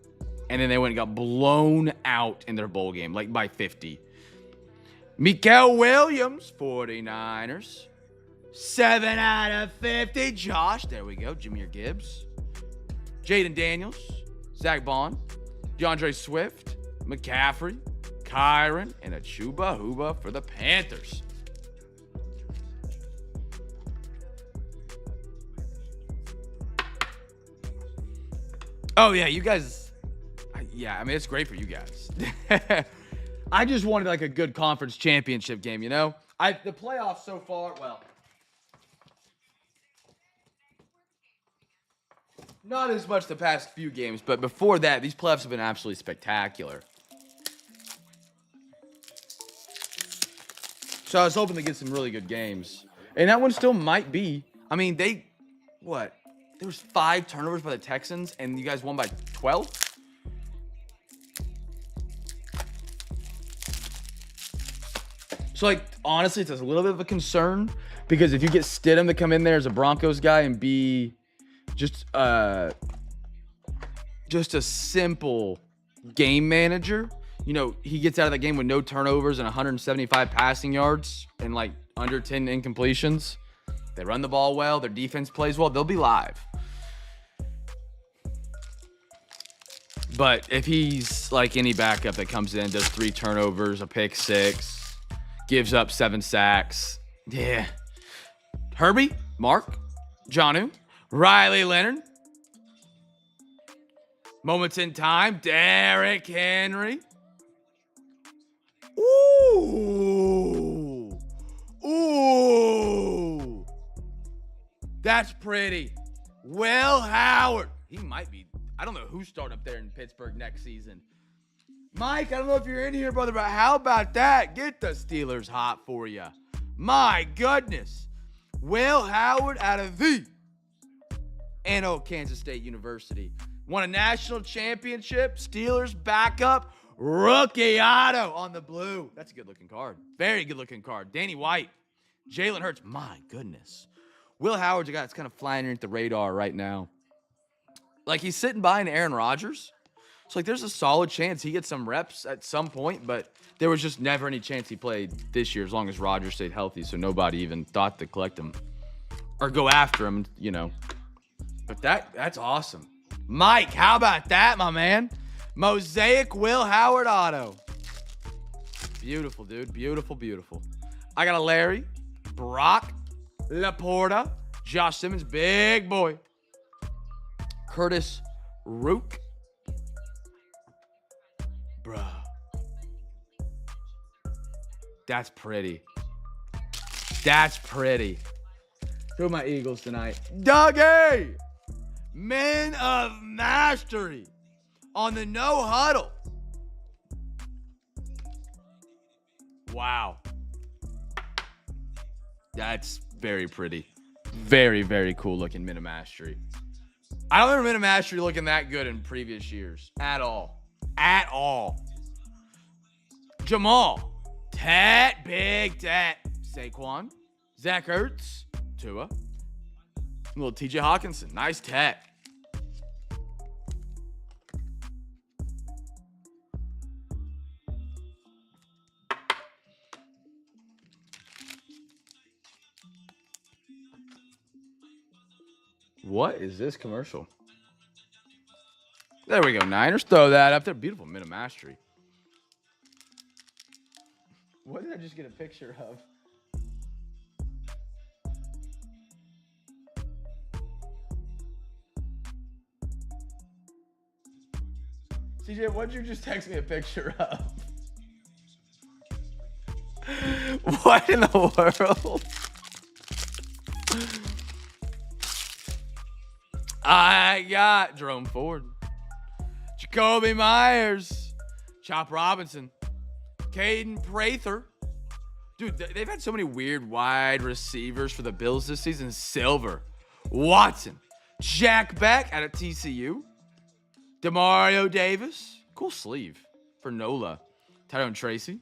[SPEAKER 1] And then they went and got blown out in their bowl game, like by 50. Mikael Williams, 49ers. 7 out of 50. Josh, there we go. Jameer Gibbs. Jaden Daniels, Zach Bond, DeAndre Swift, McCaffrey, Kyron, and a Chuba Huba for the Panthers. Oh, yeah, you guys. Yeah, I mean, it's great for you guys. I just wanted like a good conference championship game, you know? The playoffs so far, well, not as much the past few games, but before that, these playoffs have been absolutely spectacular. So I was hoping to get some really good games. And that one still might be. I mean, there was 5 turnovers by the Texans, and you guys won by 12? So, like, honestly, it's a little bit of a concern, because if you get Stidham to come in there as a Broncos guy and be just a simple game manager, you know, he gets out of the game with no turnovers and 175 passing yards and like under 10 incompletions. They run the ball well. Their defense plays well. They'll be live. But if he's like any backup that comes in, does 3 turnovers, a pick 6, gives up 7 sacks. Yeah. Herbie, Mark, Jonnu, Riley Leonard. Moments in time, Derrick Henry. Ooh. Ooh. That's pretty. Will Howard. He might be. I don't know who's starting up there in Pittsburgh next season. Mike, I don't know if you're in here, brother, but how about that? Get the Steelers hot for you. My goodness. Will Howard out of the Kansas State University. Won a national championship. Steelers backup. Rookie auto on the blue. That's a good-looking card. Very good-looking card. Danny White. Jalen Hurts. My goodness. Will Howard's a guy that's kind of flying underneath the radar right now. Like, he's sitting behind Aaron Rodgers. So, like, there's a solid chance he gets some reps at some point, but there was just never any chance he played this year as long as Rodgers stayed healthy, so nobody even thought to collect him or go after him, you know. But that's awesome. Mike, how about that, my man? Mosaic Will Howard auto. Beautiful, dude. Beautiful, beautiful. I got a Larry, Brock, Laporta, Josh Simmons, big boy. Curtis Rook. Bruh. That's pretty. That's pretty. Who are my Eagles tonight? Dougie! Men of Mastery. on the no huddle. Wow. That's very pretty. Very, very cool looking Minimastery. I don't remember Minimastery looking that good in previous years. At all. At all. Jamal. Tat. Big tat. Saquon. Zach Ertz. Tua. Little TJ Hawkinson. Nice tat. What is this commercial? There we go. Niners, throw that up there. Beautiful Minimastery. What did I just get a picture of? CJ, what did you just text me a picture of? What in the world? I got Jerome Ford, Jacoby Myers, Chop Robinson, Caden Prather. Dude, they've had so many weird wide receivers for the Bills this season. Silver, Watson, Jack Beck out of TCU, Demario Davis, cool sleeve for Nola, Tyrone Tracy,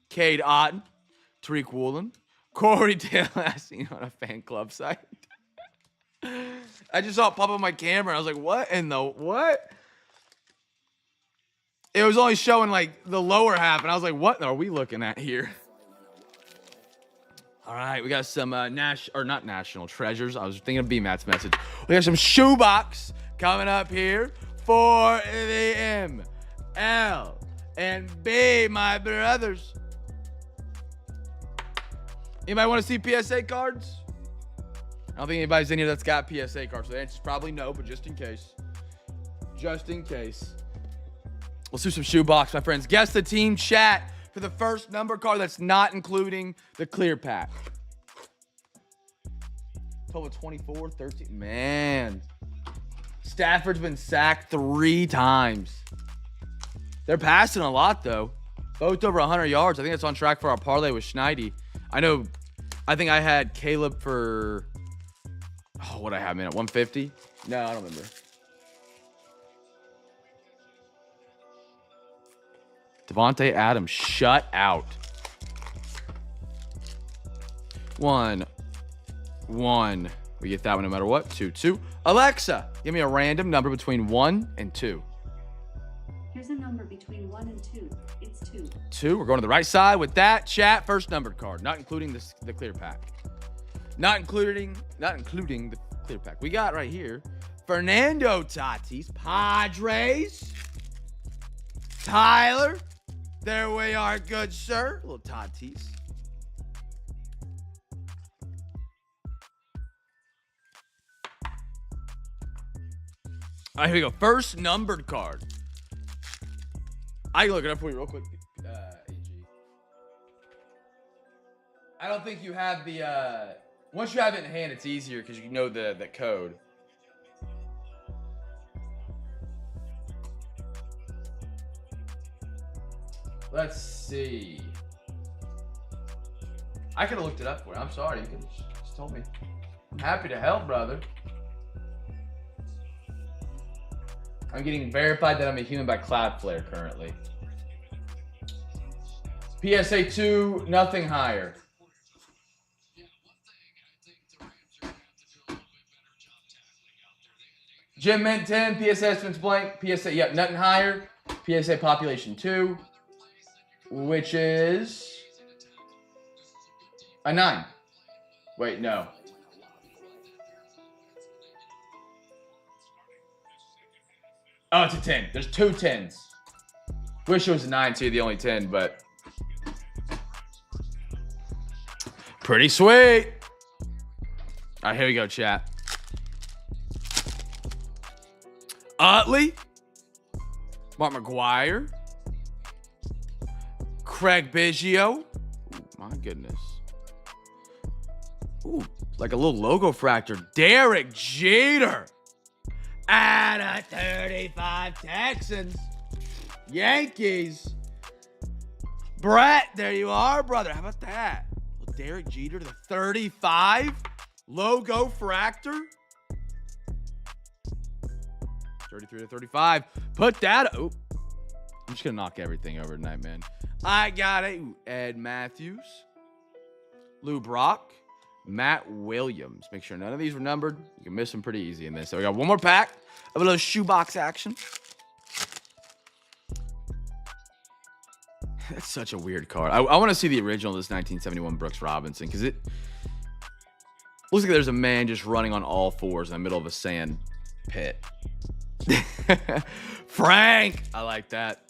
[SPEAKER 1] Cade Otton, Tariq Woolen, Corey Taylor. I seen on a fan club site. I just saw it pop up on my camera. I was like, what in the what? It was only showing like the lower half, and I was like, what are we looking at here? All right, we got some not national treasures. I was thinking of B-Matt's message. We got some shoebox coming up here for the M, L, and B, my brothers. Anybody want to see PSA cards? I don't think anybody's in here that's got PSA cards. So the answer's probably no, but just in case. Just in case. Let's do some shoebox, my friends. Guess the team chat for the first number card that's not including the clear pack. 12 of 24, 13. Man. Stafford's been sacked 3 times. They're passing a lot, though. Both over 100 yards. I think that's on track for our parlay with Schneidi. I think I had Caleb for... Oh, what I have, man, at 150? No, I don't remember. Devontae Adams, shut out. 1. We get that one no matter what. 2. Alexa, give me a random number between 1 and 2.
[SPEAKER 2] Here's a number between 1 and 2. It's 2.
[SPEAKER 1] 2. We're going to the right side with that. Chat, first numbered card, not including the clear pack. Not including the clear pack. We got right here Fernando Tatis, Padres. Tyler, there we are, good sir. A little Tatis. All right, here we go. First numbered card. I can look it up for you real quick. AG. I don't think you have the... Once you have it in hand, it's easier because you know the code. Let's see. I could have looked it up for you. I'm sorry. You could have just told me. I'm happy to help, brother. I'm getting verified that I'm a human by Cloudflare currently. PSA 2, nothing higher. Jim Mint 10, PSA estimates blank, PSA, yep, nothing higher. PSA population 2, which is a 9. Wait, no. Oh, it's a 10. There's 2 10s. Wish it was a 9, so you're the only 10, but pretty sweet. All right, here we go, chat. Utley, Mark McGuire, Craig Biggio. Ooh, my goodness. Ooh, like a little logo fracture. Derek Jeter. Out of 35 Texans. Yankees. Brett, there you are, brother. How about that? Derek Jeter to the 35. Logo Fractor. 33 to 35. Put that. Oh, I'm just going to knock everything over tonight, man. I got a Ed Matthews. Lou Brock. Matt Williams. Make sure none of these were numbered. You can miss them pretty easy in this. So we got one more pack of a little shoebox action. That's such a weird card. I want to see the original of this 1971 Brooks Robinson because it looks like there's a man just running on all fours in the middle of a sand pit. Frank. I like that.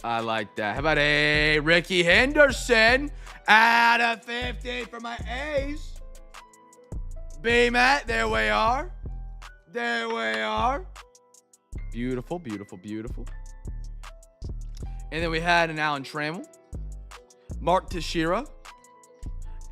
[SPEAKER 1] I like that. How about a Ricky Henderson out of 50 for my A's? B-Matt, there we are. There we are. Beautiful, beautiful, beautiful. And then we had an Alan Trammell, Mark Teixeira,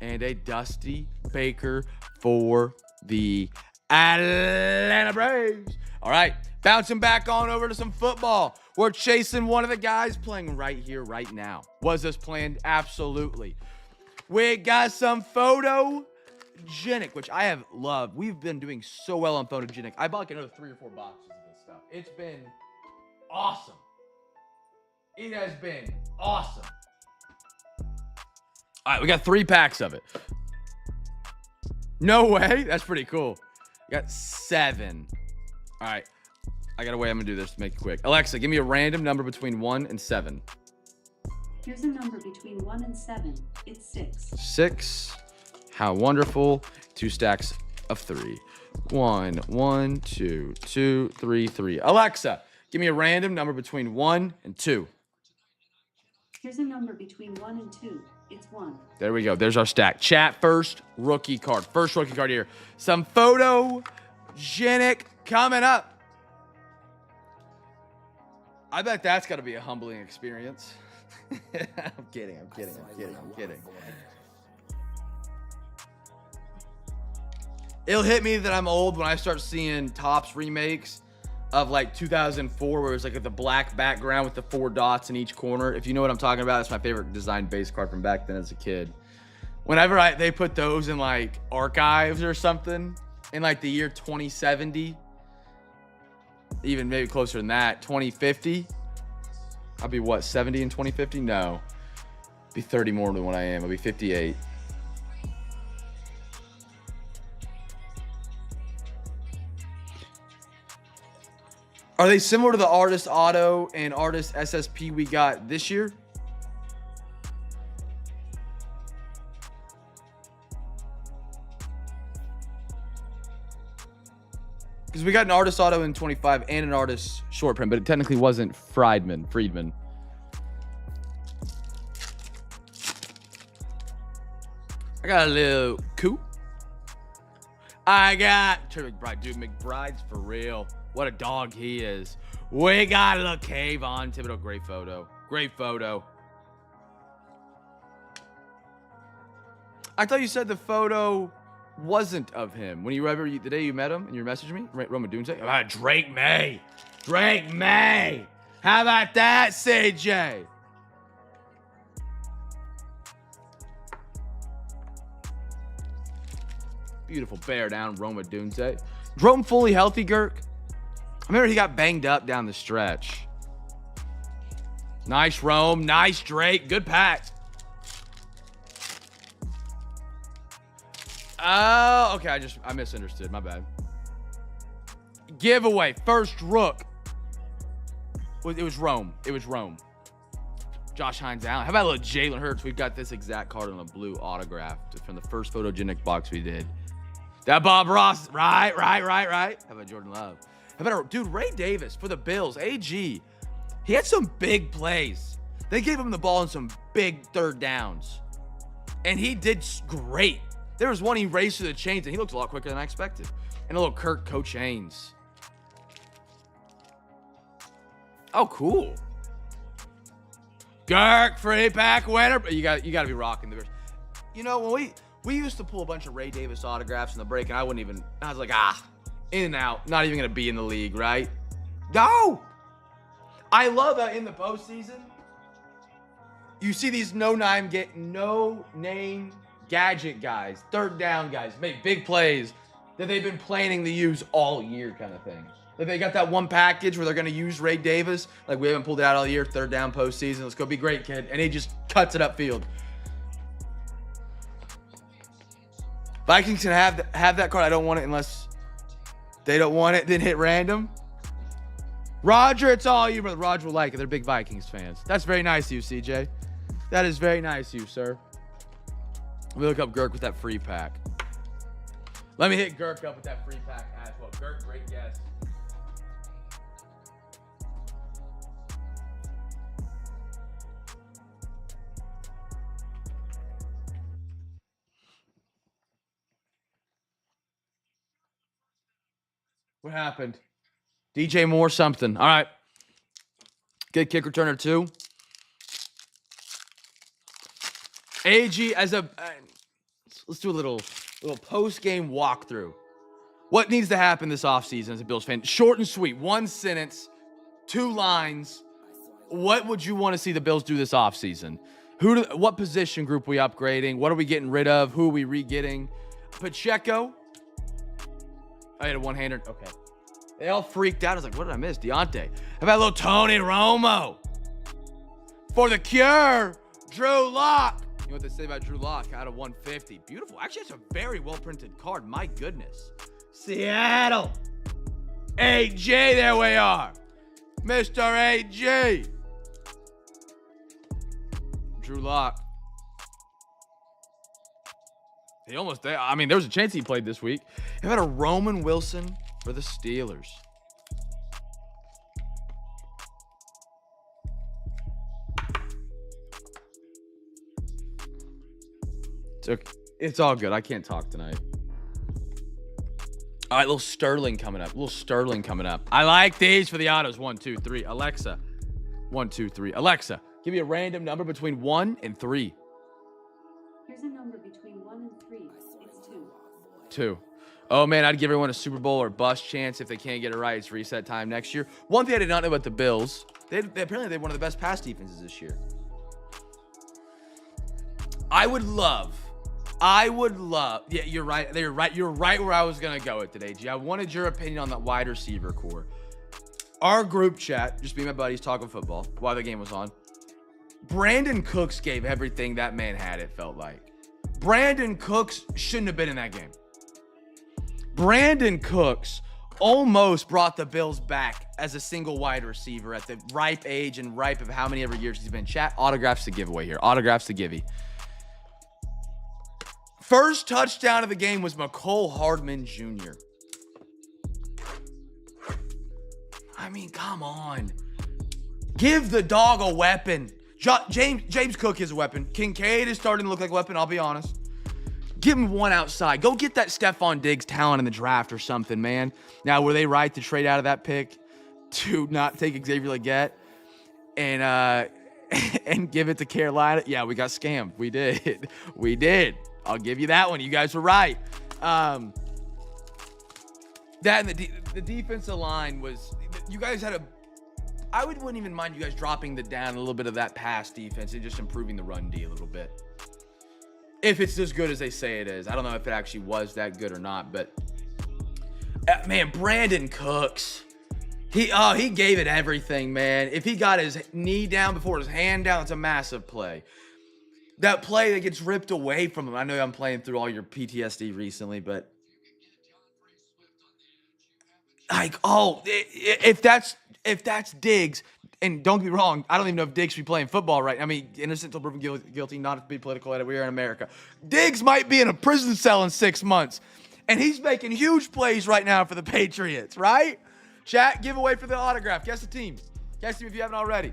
[SPEAKER 1] and a Dusty Baker for the Atlanta Braves. All right, bouncing back on over to some football. We're chasing one of the guys playing right here, right now. Was this planned? Absolutely. We got some photogenic, which I have loved. We've been doing so well on photogenic. I bought like another 3 or 4 boxes of this stuff. It's been awesome. It has been awesome. All right, we got 3 packs of it. No way. That's pretty cool. We got 7. All right. I got a way I'm going to do this to make it quick. Alexa, give me a random number between 1 and 7.
[SPEAKER 2] Here's a number between 1 and 7. It's 6.
[SPEAKER 1] 6. How wonderful. 2 stacks of 3. 1, 1, 2, 2, 3, 3. Alexa, give me a random number between 1 and 2.
[SPEAKER 2] Here's a number between 1 and 2. It's 1.
[SPEAKER 1] There we go. There's our stack. Chat first rookie card. First rookie card here. Some photogenic coming up. I bet that's got to be a humbling experience. I'm kidding. It'll hit me that I'm old when I start seeing Topps remakes of like 2004 where it's like the black background with the 4 dots in each corner. If you know what I'm talking about, it's my favorite design base card from back then as a kid. Whenever they put those in like archives or something in like the year 2070, even maybe closer than that, 2050, I'll be what, 70 in 2050? No, be 30 more than what I am. I'll be 58. Are they similar to the Artist Auto and Artist SSP we got this year? Because we got an Artist Auto in 25 and an Artist short print, but it technically wasn't Friedman. I got a little coup. I got Terry McBride. Dude, McBride's for real. What a dog he is. We got a little Kayvon Thibodeau. Great photo. Great photo. I thought you said the photo wasn't of him. When the day you met him and you messaged me, Roma Dunze, about Drake May. Drake May. How about that, CJ? Beautiful bear down, Roma Dunze. Rome fully healthy, Girk. I remember he got banged up down the stretch. Nice Rome. Nice Drake. Good pack. Oh, okay. I misunderstood. My bad. Giveaway. First rook. It was Rome. Josh Hines Allen. How about a little Jalen Hurts? We've got this exact card on a blue autograph from the first photogenic box we did. That Bob Ross. Right. How about Jordan Love? How about dude, Ray Davis for the Bills, AG. He had some big plays. They gave him the ball in some big 3rd downs. And he did great. There was one he raced through the chains, and he looked a lot quicker than I expected. And a little Kirk Coach Haynes. Oh, cool. Kirk, free pack winner. You got to be rocking the Bears. You know, when we used to pull a bunch of Ray Davis autographs in the break, and I was like, In and out. Not even going to be in the league, right? No! I love that in the postseason, you see these no-name gadget guys, third down guys, make big plays that they've been planning to use all year kind of thing. Like they got that one package where they're going to use Ray Davis. Like we haven't pulled it out all year, third down postseason. Let's go be great, kid. And he just cuts it upfield. Vikings can have that card. I don't want it unless they don't want it. Then hit random. Roger, it's all you, brother. Roger will like it. They're big Vikings fans. That's very nice of you, CJ. That is very nice of you, sir. We look up Girk with that free pack. Let me hit Girk up with that free pack as well. Girk, great guess. What happened? DJ Moore something. All right. Good kick returner too. AG as a let's do a little post-game walkthrough. What needs to happen this offseason as a Bills fan? Short and sweet. One sentence, 2 lines. What would you want to see the Bills do this offseason? What position group are we upgrading? What are we getting rid of? Who are we re-getting? Pacheco. I had a one-hander. Okay. They all freaked out. I was like, what did I miss? Deontay. How about a little Tony Romo? For the cure, Drew Lock. You know what they say about Drew Lock? Out of 150. Beautiful. Actually, it's a very well-printed card. My goodness. Seattle. AJ, there we are. Mr. AJ. Drew Lock. He almost there. I mean, there was a chance he played this week. How about a Roman Wilson for the Steelers? It's all good. I can't talk tonight. All right, little Sterling coming up. I like these for the autos. 1, 2, 3. Alexa. 1, 2, 3. Alexa, give me a random number between 1 and 3.
[SPEAKER 2] Here's a number between 1 and 3. It's 2.
[SPEAKER 1] 2. Oh, man, I'd give everyone a Super Bowl or bust chance. If they can't get it right, it's reset time next year. One thing I did not know about the Bills, apparently they have one of the best pass defenses this year. I would love. Yeah, you're right. You're right where I was going to go with today, G. I wanted your opinion on that wide receiver core. Our group chat, just me and my buddies talking football while the game was on. Brandon Cooks gave everything that man had, it felt like. Brandon Cooks shouldn't have been in that game. Brandon Cooks almost brought the Bills back as a single wide receiver at the ripe age and ripe of how many ever years he's been. Chat, autographs to give away here. Autographs to givey. First touchdown of the game was McCole Hardman Jr. I mean, come on. Give the dog a weapon. James Cook is a weapon. Kincaid is starting to look like a weapon, I'll be honest. Give him one outside. Go get that Stephon Diggs talent in the draft or something, man. Now, were they right to trade out of that pick to not take Xavier Legette and give it to Carolina? Yeah, we got scammed. We did. We did. I'll give you that one. You guys were right. That and the defensive line was, you guys had I wouldn't even mind you guys dropping down a little bit of that pass defense and just improving the run D a little bit. If it's as good as they say it is. I don't know if it actually was that good or not, but man, Brandon Cooks, he gave it everything, man. If he got his knee down before his hand down, it's a massive play. That play that gets ripped away from him. I know I'm playing through all your PTSD recently, but like, if that's Diggs, and don't get me wrong, I don't even know if Diggs should be playing football right. I mean, innocent until proven guilty, not to be political. We are in America. Diggs might be in a prison cell in 6 months, and he's making huge plays right now for the Patriots, right? Chat, giveaway for the autograph. Guess the team. Guess the team if you haven't already.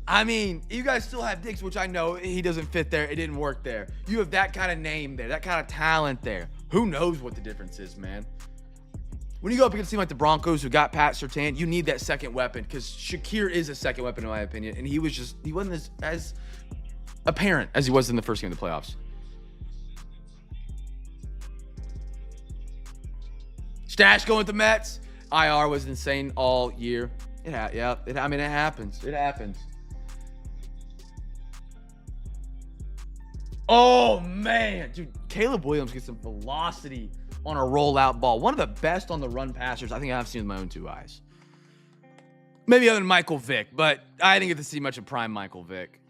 [SPEAKER 1] I mean, you guys still have Diggs, which I know he doesn't fit there. It didn't work there. You have that kind of name there, that kind of talent there. Who knows what the difference is, man? When you go up against a team like the Broncos who got Pat Surtain, you need that second weapon because Shakir is a second weapon in my opinion, and he wasn't as apparent as he was in the first game of the playoffs. Stash going with the Mets. IR was insane all year. It happens. It happens. Oh, man. Dude, Caleb Williams gets some velocity on a rollout ball. One of the best on the run passers I think I've seen with my own two eyes. Maybe other than Michael Vick, but I didn't get to see much of prime Michael Vick.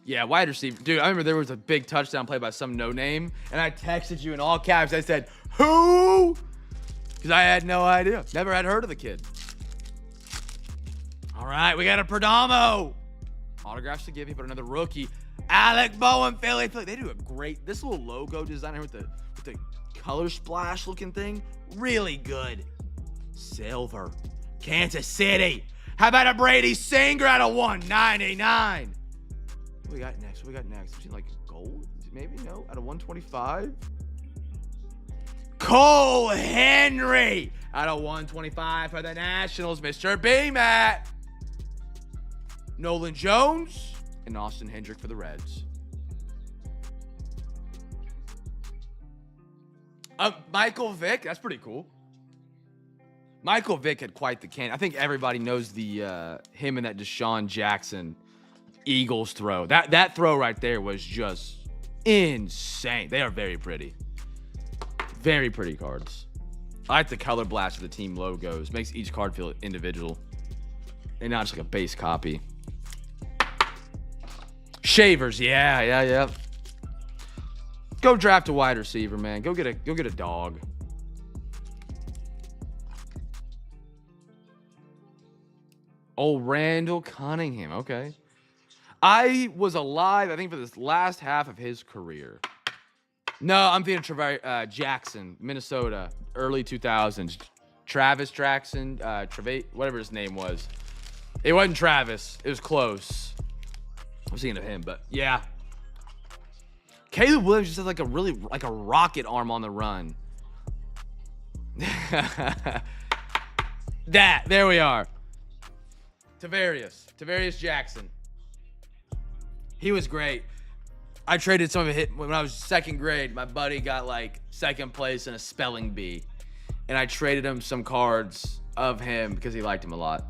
[SPEAKER 1] Yeah, wide receiver. Dude, I remember there was a big touchdown play by some no-name, and I texted you in all caps. I said, who? Because I had no idea. Never had heard of the kid. All right, we got a Perdomo. Autographs to give you, but another rookie. Alec Bowen, Philly. They do a great, this little logo design here with the color splash looking thing. Really good. Silver. Kansas City. How about a Brady Singer out of 199? What we got next? What we got next? I've seen like gold? Maybe? No? Out of 125? Cole Henry out of 125 for the Nationals. Mr. B-Matt. Nolan Jones and Austin Hendrick for the Reds. Michael Vick. That's pretty cool. Michael Vick had quite the can. I think everybody knows the him and that Deshaun Jackson Eagles throw. That throw right there was just insane. They are very pretty. Very pretty cards. I like the color blast of the team logos. Makes each card feel individual and not just like a base copy. Shavers, yeah. Go draft a wide receiver, man. Go get a dog. Oh, Randall Cunningham. Okay. I was alive, I think, for this last half of his career. No, I'm thinking Jackson, Minnesota, early 2000s. Travis Jackson, whatever his name was. It wasn't Travis. It was close. I was thinking of him, but yeah. Caleb Williams just has like a rocket arm on the run. There we are. Tavarius Jackson. He was great. I traded some of it when I was second grade. My buddy got like second place in a spelling bee. And I traded him some cards of him because he liked him a lot.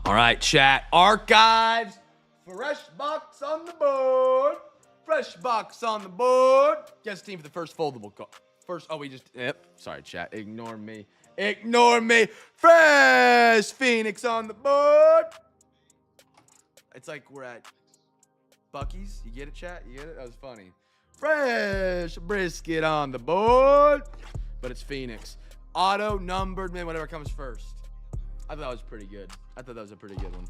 [SPEAKER 1] All right, chat. Archives. Fresh box on the board. Fresh box on the board. Guess team for the first foldable card. Sorry, chat. Ignore me. Fresh Phoenix on the board. It's like we're at Bucky's. You get it, chat? You get it? That was funny. Fresh brisket on the board. But it's Phoenix. Auto, numbered, man, whatever comes first. I thought that was pretty good. I thought that was a pretty good one.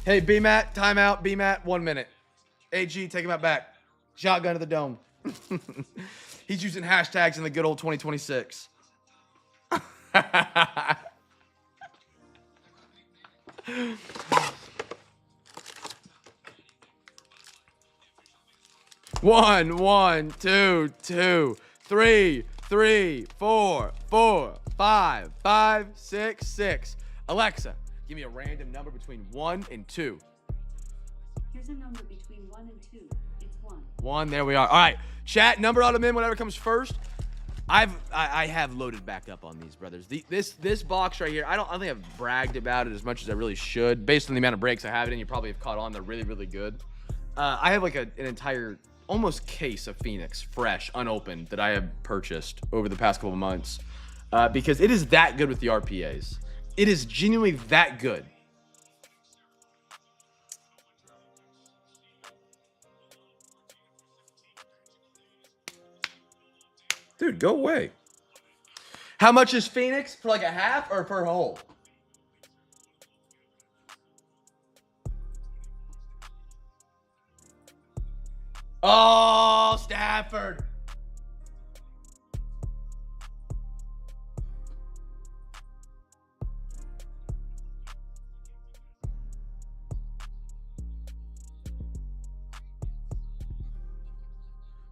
[SPEAKER 1] Hey, B-Matt, timeout. B-Matt, 1 minute. AG, take him out back. Shotgun to the dome. He's using hashtags in the good old 2026. One, two, 3, 4, 5, 6. Alexa, give me a random number between 1 and 2.
[SPEAKER 2] Here's a number between 1 and 2. It's 1.
[SPEAKER 1] 1, there we are. All right, chat, number on them in, whatever comes first. I have loaded back up on these, brothers. This box right here, I don't think I've bragged about it as much as I really should. Based on the amount of breaks I have it in, you probably have caught on. They're really, really good. I have like an entire almost case of Phoenix, fresh, unopened, that I have purchased over the past couple of months because it is that good with the RPAs. It is genuinely that good. Dude, go away. How much is Phoenix? For like a half or for a whole? Oh, Stafford.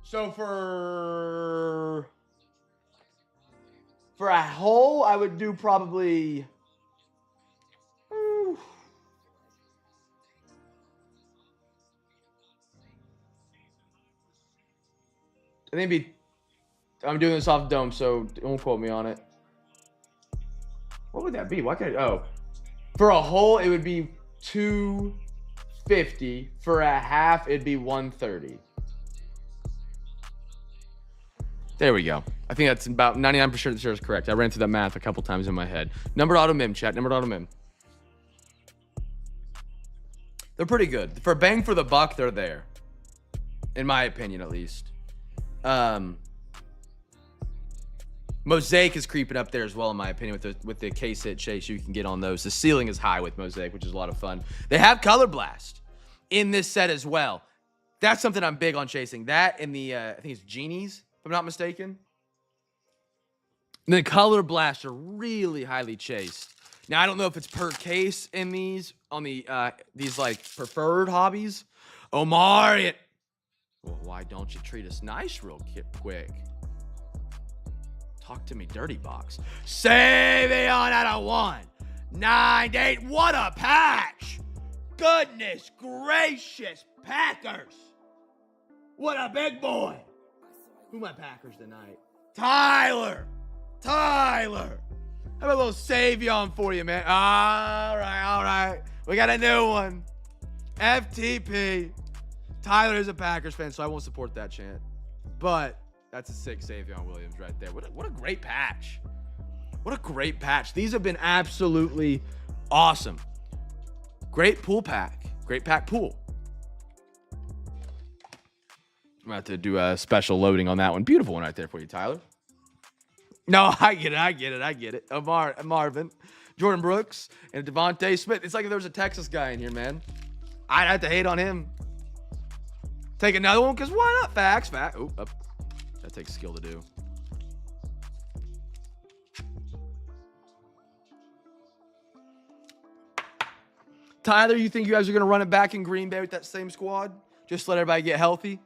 [SPEAKER 1] So for a whole, I would do probably
[SPEAKER 3] I think it'd be. I'm doing this off dome, so don't quote me on it. What would that be? Why can't? Oh, for a whole, it would be 250. For a half, it'd be 130. There we go. I think that's about 99% sure is correct. I ran through that math a couple times in my head. Numbered auto mim, chat. Numbered auto mim. They're pretty good. For bang for the buck, they're there. In my opinion, at least. Mosaic is creeping up there as well, in my opinion, with the case hit chase you can get on those. The ceiling is high with Mosaic, which is a lot of fun. They have Color Blast in this set as well. That's something I'm big on chasing. That and the, I think it's Genies, if I'm not mistaken. And then Color Blast are really highly chased. Now, I don't know if it's per case in these, on the, these, like, preferred hobbies. Omar, well, why don't you treat us nice real quick? Talk to me, Dirty Box. Savion out of 1. 9-8. What a patch. Goodness gracious, Packers. What a big boy. Who my Packers tonight? Tyler. How about a little Savion for you, man? All right. We got a new one. FTP. Tyler is a Packers fan, so I won't support that chant. But that's a sick Savion Williams right there. What a great patch. What a great patch. These have been absolutely awesome. Great pool pack. Great pack pool. I'm about to do a special loading on that one. Beautiful one right there for you, Tyler. No, I get it. Marvin, Jordan Brooks, and Devontae Smith. It's like if there was a Texas guy in here, man. I'd have to hate on him. Take another one, because why not? Facts. Oh, that takes skill to do. Tyler, you think you guys are going to run it back in Green Bay with that same squad? Just let everybody get healthy?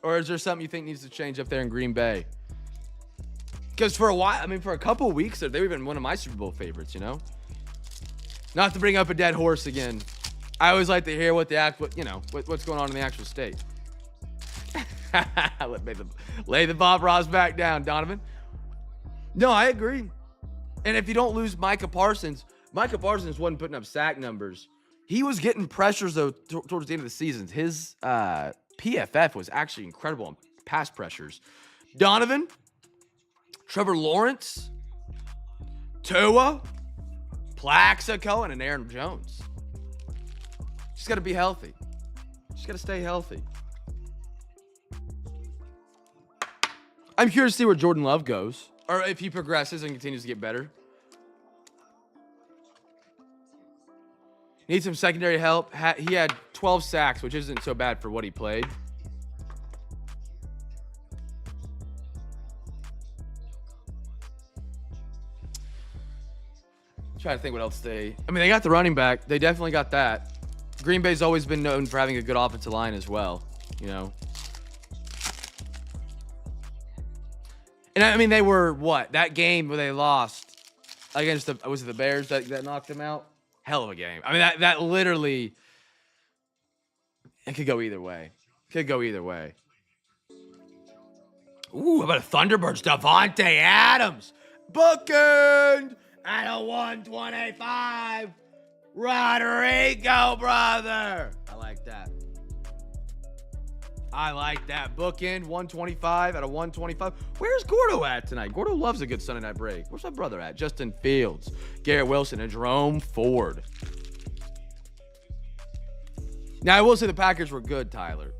[SPEAKER 3] Or is there something you think needs to change up there in Green Bay? Because for a while, I mean, for a couple of weeks, they were even one of my Super Bowl favorites, you know? Not to bring up a dead horse again. I always like to hear what's going on in the actual state. Lay the Bob Ross back down, Donovan. No, I agree. And if you don't lose Micah Parsons wasn't putting up sack numbers. He was getting pressures, though, towards the end of the season. His PFF was actually incredible on pass pressures. Donovan, Trevor Lawrence, Tua, Plaxico, and Aaron Jones. Just got to be healthy. Just got to stay healthy. I'm curious to see where Jordan Love goes, or if he progresses and continues to get better. Needs some secondary help. He had 12 sacks, which isn't so bad for what he played. Trying to think what else they got the running back. They definitely got that. Green Bay's always been known for having a good offensive line as well, you know. And I mean, they were that game where they lost against the Bears that knocked them out? Hell of a game. I mean, that literally, it could go either way. Ooh, how about a Thunderbirds? Davante Adams. Bookend at a 125. Rodrigo, brother. I like that. Bookend, 125 out of 125. Where's Gordo at tonight? Gordo loves a good Sunday night break. Where's my brother at? Justin Fields, Garrett Wilson, and Jerome Ford. Now, I will say the Packers were good, Tyler.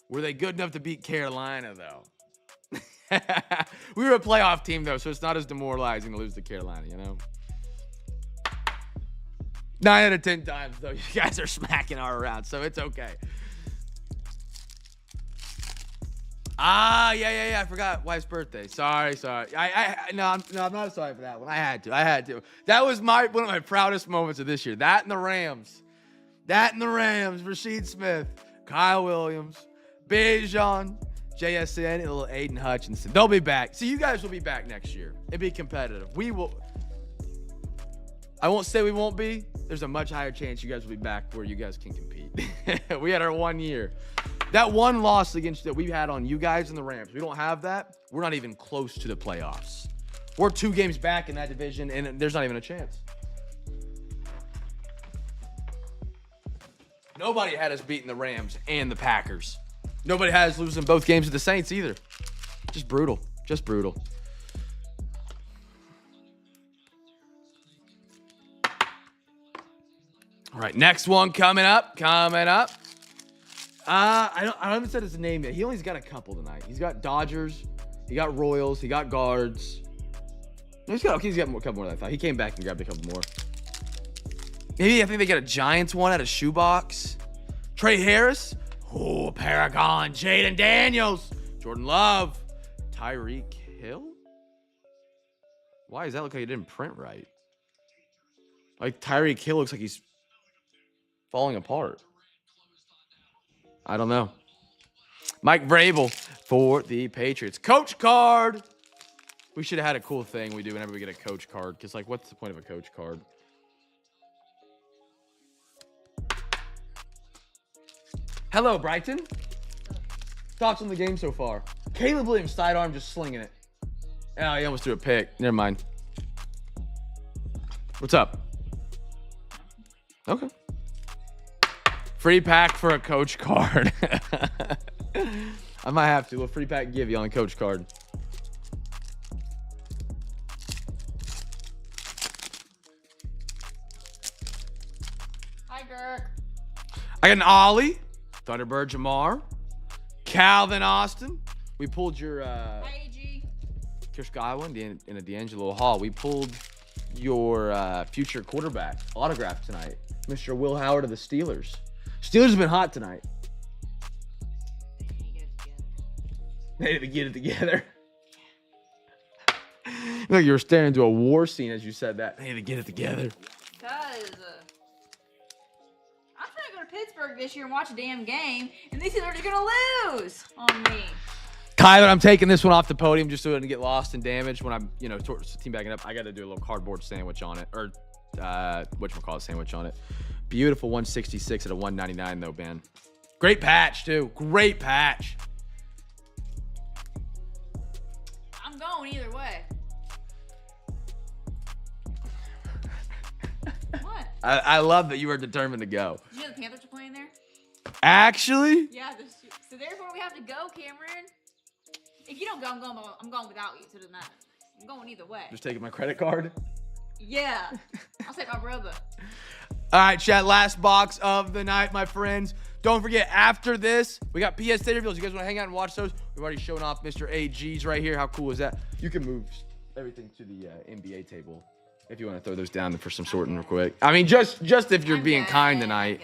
[SPEAKER 3] Were they good enough to beat Carolina, though? We were a playoff team, though, so it's not as demoralizing to lose to Carolina, you know? 9 out of 10 times, though, you guys are smacking our around, so it's okay. Yeah. I forgot wife's birthday. Sorry. No, I'm not sorry for that one. I had to. That was one of my proudest moments of this year. That and the Rams. Rasheed Smith, Kyle Williams, Bijan, JSN, and little Aiden Hutchinson. They'll be back. See, you guys will be back next year. It'll be competitive. We will. I won't say we won't be. There's a much higher chance you guys will be back where you guys can compete. We had our 1 year. That one loss that we had on you guys in the Rams, we don't have that. We're not even close to the playoffs. We're 2 games back in that division, and there's not even a chance. Nobody had us beating the Rams and the Packers. Nobody had us losing both games to the Saints either. Just brutal. Just brutal. All right, next one coming up. I haven't said his name yet. He only's got a couple tonight. He's got Dodgers, he got Royals, he got Guards. No, he's got a couple more than I thought. He came back and grabbed a couple more. Maybe I think they got a Giants one at a shoebox. Trey Harris. Oh, Paragon. Jaden Daniels. Jordan Love. Tyreek Hill. Why does that look like it didn't print right? Like Tyreek Hill looks like he's falling apart. I don't know. Mike Vrabel for the Patriots. Coach card. We should have had a cool thing we do whenever we get a coach card. Because, like, what's the point of a coach card? Hello, Brighton. Thoughts on the game so far? Caleb Williams sidearm just slinging it. Oh, he almost threw a pick. Never mind. What's up? Okay. Free pack for a coach card. I might have to. A free pack give you on a coach card.
[SPEAKER 4] Hi, Girk.
[SPEAKER 3] I got an Ollie, Thunderbird Jamar, Calvin Austin. We pulled your
[SPEAKER 4] Hi, AG.
[SPEAKER 3] Chris Godwin and a D'Angelo Hall. We pulled your future quarterback autograph tonight, Mr. Will Howard of the Steelers. Steelers have been hot tonight. They need to get it together. Look, you were staring into a war scene as you said that. They need to get it together.
[SPEAKER 4] Because I'm trying to go to Pittsburgh this year and watch a damn game, and these Steelers are going to lose on me.
[SPEAKER 3] Kyler, I'm taking this one off the podium just so it doesn't get lost and damaged when I'm, team backing up. I got to do a little cardboard sandwich on it, or whatchamacallit sandwich on it. Beautiful 166 at a 199 though, Ben. Great patch too. Great patch.
[SPEAKER 4] I'm going either way. What?
[SPEAKER 3] I love that you are determined to go.
[SPEAKER 4] Did you know the Panthers are playing there?
[SPEAKER 3] Actually?
[SPEAKER 4] Yeah. So therefore we have to go, Cameron. If you don't go, I'm going without you, so it doesn't matter. I'm going either way.
[SPEAKER 3] Just taking my credit card.
[SPEAKER 4] Yeah. I'll take my brother.
[SPEAKER 3] All right, chat. Last box of the night, my friends. Don't forget, after this, we got PSA reveals. You guys want to hang out and watch those? We've already shown off Mr. AG's right here. How cool is that? You can move everything to the NBA table if you want to throw those down for some sorting real quick. I mean, just if you're being kind tonight.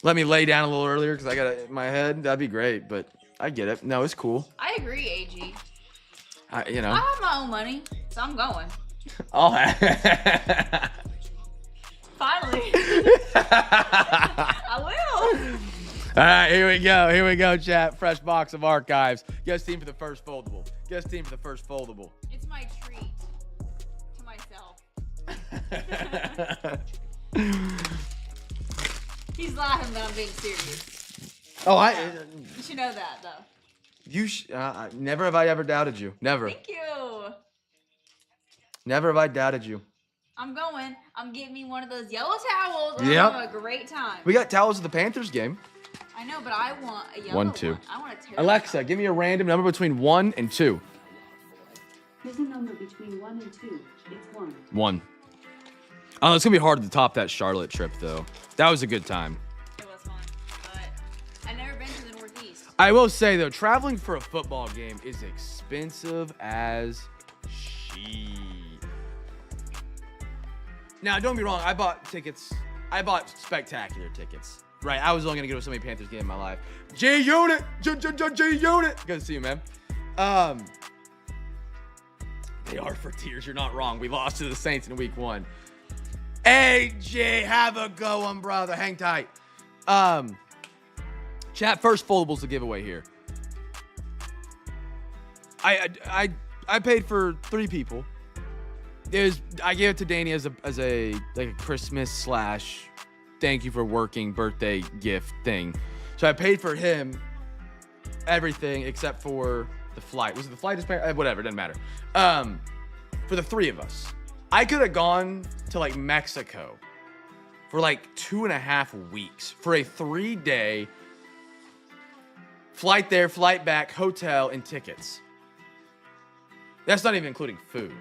[SPEAKER 3] Let me lay down a little earlier because I got it in my head. That'd be great, but I get it. No, it's cool.
[SPEAKER 4] I agree, AG.
[SPEAKER 3] I
[SPEAKER 4] have my own money, so I'm going.
[SPEAKER 3] I'll have.
[SPEAKER 4] Finally. I will.
[SPEAKER 3] All right, here we go, chat. Fresh box of archives. Guest team for the first foldable.
[SPEAKER 4] It's my treat to myself. He's laughing, but I'm being serious.
[SPEAKER 3] Oh,
[SPEAKER 4] You should know that, though.
[SPEAKER 3] Never have I ever doubted you. Never.
[SPEAKER 4] Thank you.
[SPEAKER 3] Never have I doubted you.
[SPEAKER 4] I'm going. I'm getting me one of those yellow towels.
[SPEAKER 3] Yep.
[SPEAKER 4] I'm having a great time.
[SPEAKER 3] We got towels of the Panthers game.
[SPEAKER 4] I know, but I want a yellow
[SPEAKER 3] 1,
[SPEAKER 4] one.
[SPEAKER 3] 2.
[SPEAKER 4] I want a terrible
[SPEAKER 3] Alexa, give me a random number between 1 and 2.
[SPEAKER 2] Here's a number between 1 and 2. It's 1.
[SPEAKER 3] 1. Oh, it's gonna be hard to top that Charlotte trip though. That was a good time.
[SPEAKER 4] It was fun, but I've never been to the Northeast.
[SPEAKER 3] I will say though, traveling for a football game is expensive as shit. Now, don't be wrong. I bought tickets. I bought spectacular tickets. Right, I was only gonna go to so many Panthers game in my life. J Unit, J Unit. Good to see you, man. They are for tears. You're not wrong. We lost to the Saints in week 1. AJ, have a go one, brother. Hang tight. Chat, first foldables to giveaway here. I paid for 3 people. I gave it to Danny as a Christmas / thank you for working birthday gift thing. So I paid for him everything except for the flight. Was it the flight? Whatever, doesn't matter. For the three of us, I could have gone to like Mexico for like 2.5 weeks for a 3-day flight there, flight back, hotel, and tickets. That's not even including food.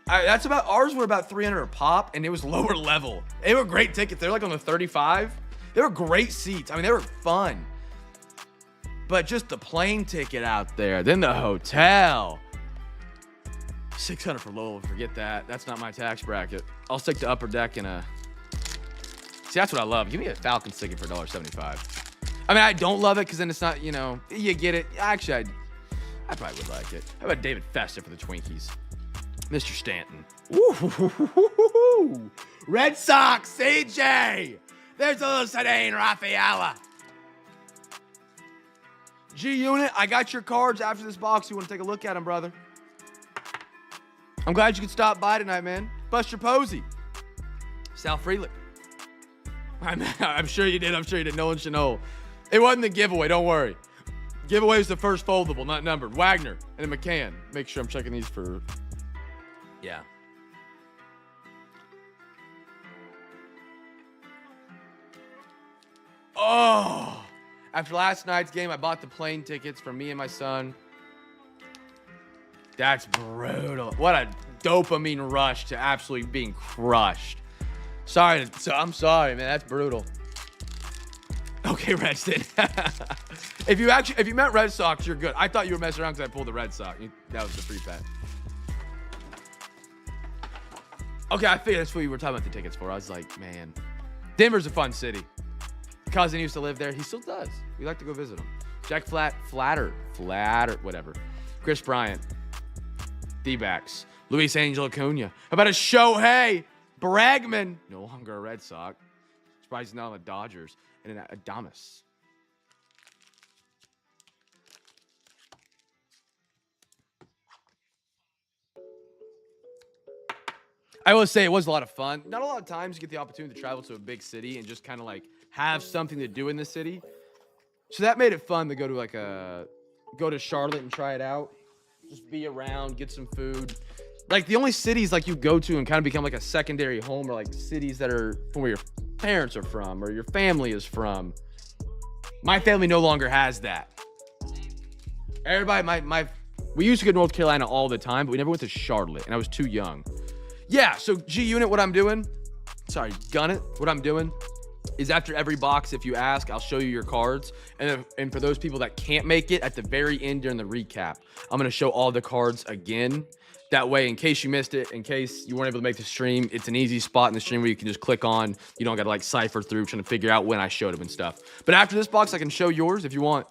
[SPEAKER 3] That's about, ours were about 300 a pop, and it was lower level. They were great tickets. They were like on the 35. They were great seats. I mean, they were fun. But just the plane ticket out there, then the hotel. 600 for Lowell, forget that. That's not my tax bracket. I'll stick to upper deck and see, that's what I love. Give me a Falcons ticket for $1.75. I mean, I don't love it because then it's not, you know, you get it. Actually, I probably would like it. How about David Festa for the Twinkies? Mr. Stanton. Woo! Red Sox, CJ. There's a little Sedane Rafaela. G-Unit, I got your cards after this box. You want to take a look at them, brother? I'm glad you could stop by tonight, man. Buster Posey. Sal Frelick. I'm sure you did. I'm sure you did. No one should know. It wasn't the giveaway. Don't worry. Giveaway was the first foldable, not numbered. Wagner and then McCann. Make sure I'm checking these for... Yeah. Oh! After last night's game, I bought the plane tickets for me and my son. That's brutal. What a dopamine rush to absolutely being crushed. I'm sorry, man. That's brutal. Okay, Redstone. If you meant Red Sox, you're good. I thought you were messing around because I pulled the Red Sox. That was the free bet. Okay, I figured that's what we were talking about the tickets for. I was like, man, Denver's a fun city. Cousin used to live there. He still does. We like to go visit him. Jack Flatter, whatever. Chris Bryant. D-backs. Luis Angel Acuna. How about a Shohei Bregman? No longer a Red Sox. Surprised he's not on the Dodgers. And an Adames. I will say it was a lot of fun. Not a lot of times you get the opportunity to travel to a big city and just kind of like have something to do in the city. So that made it fun to go to Charlotte and try it out. Just be around, get some food. Like the only cities like you go to and kind of become like a secondary home are like cities that are from where your parents are from or your family is from. My family no longer has that. Everybody, we used to go to North Carolina all the time, but we never went to Charlotte, and I was too young. Yeah, so G-Unit, what I'm doing, Gun It, what I'm doing is after every box, if you ask, I'll show you your cards. And for those people that can't make it, at the very end during the recap, I'm going to show all the cards again. That way, in case you missed it, in case you weren't able to make the stream, it's an easy spot in the stream where you can just click on. You don't got to like cipher through trying to figure out when I showed them and stuff. But after this box, I can show yours if you want.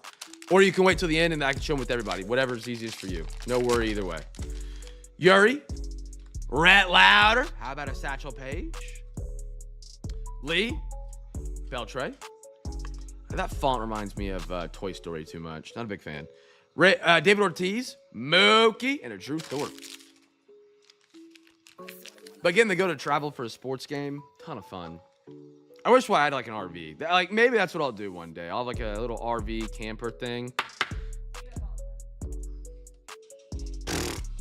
[SPEAKER 3] Or you can wait till the end and I can show them with everybody. Whatever's easiest for you. No worry either way. Yuri. Rhett Louder. How about a Satchel Paige? Lee. Beltray. That font reminds me of Toy Story too much. Not a big fan. David Ortiz. Mookie. And a Drew Thorpe. But again, they go to travel for a sports game. Ton of fun. I wish I had like an RV. Like maybe that's what I'll do one day. I'll have like a little RV camper thing.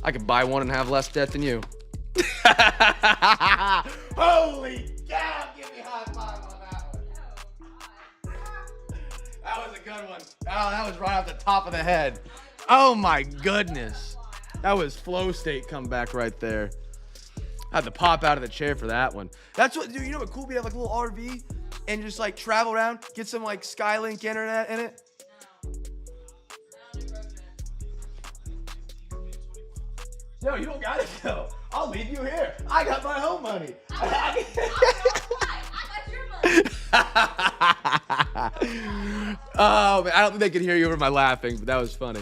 [SPEAKER 3] I could buy one and have less debt than you. Holy cow! Give me a high five on that one. That was a good one. Oh, that was right off the top of the head. Oh my goodness. That was flow state comeback right there. I had to pop out of the chair for that one. That's what, dude, you know what cool would be to have like a little RV and just like travel around, get some like Skylink internet in it. No, you don't gotta go. I'll leave you here. I got my own money.
[SPEAKER 4] I got your money.
[SPEAKER 3] Oh man, I don't think they could hear you over my laughing, but that was funny.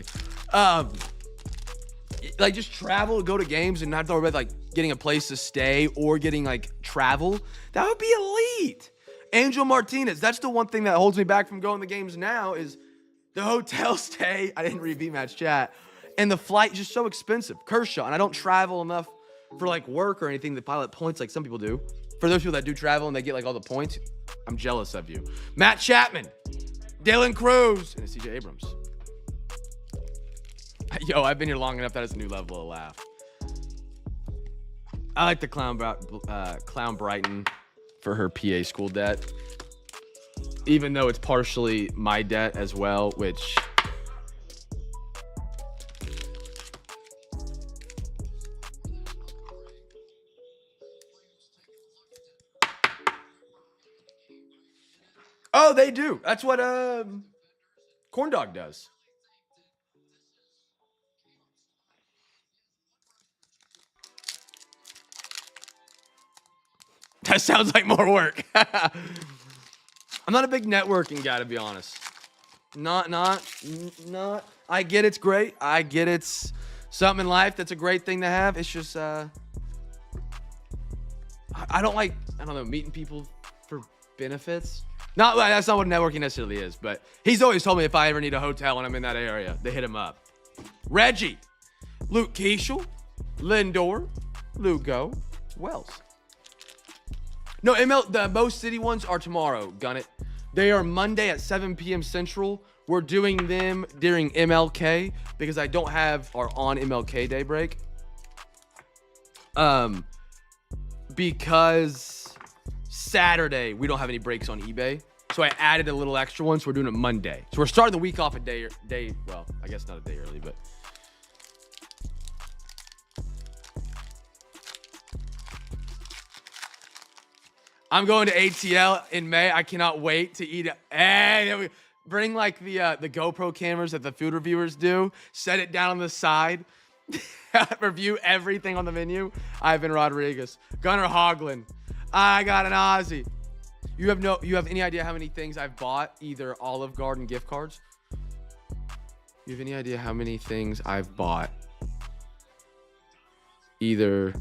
[SPEAKER 3] Like just travel, go to games, and not worry about like getting a place to stay or getting like travel. That would be elite. Angel Martinez. That's the one thing that holds me back from going to games now is the hotel stay. I didn't read B-Match chat. And the flight is just so expensive. Kershaw, and I don't travel enough for like work or anything to pilot points like some people do. For those people that do travel and they get like all the points, I'm jealous of you. Matt Chapman. Dylan Cruz, and CJ Abrams. Yo, I've been here long enough. That is a new level of laugh. I like the clown Brighton for her PA school debt, even though it's partially my debt as well, which. Oh, they do. That's what Corn Dog does. That sounds like more work. I'm not a big networking guy, to be honest. Not. I get it's great. I get it's something in life that's a great thing to have. It's just I don't like, I don't know, meeting people for benefits. Not that's not what networking necessarily is, but he's always told me if I ever need a hotel and I'm in that area, they hit him up. Reggie, Luke Keishel, Lindor, Lugo, Wells. No, the Most City ones are tomorrow, gun it. They are Monday at 7 p.m. Central. We're doing them during MLK because I don't have our on MLK day break. Because Saturday, we don't have any breaks on eBay. So I added a little extra one, so we're doing it Monday. So we're starting the week off a day, well, I guess not a day early, but. I'm going to ATL in May. I cannot wait to eat it. And bring like the GoPro cameras that the food reviewers do. Set it down on the side. Review everything on the menu. Ivan Rodriguez. Gunnar Hoglund. I got an Aussie. You have any idea how many things I've bought? Either Olive Garden gift cards. You have any idea how many things I've bought? Either.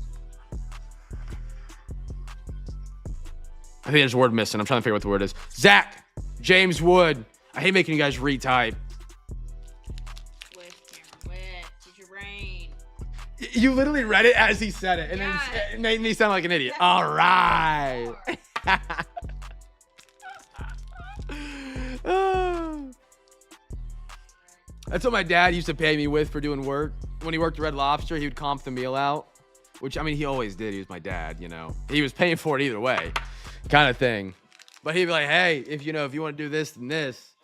[SPEAKER 3] I think there's a word missing. I'm trying to figure out what the word is. Zach, James Wood. I hate making you guys retype.
[SPEAKER 4] With, use your brain.
[SPEAKER 3] You literally read it as he said it, and then it made me sound like an idiot. All right. That's what my dad used to pay me with for doing work. When he worked at Red Lobster, he would comp the meal out, which, I mean, he always did. He was my dad, you know. He was paying for it either way, kind of thing. But he'd be like, hey, if you want to do this and this,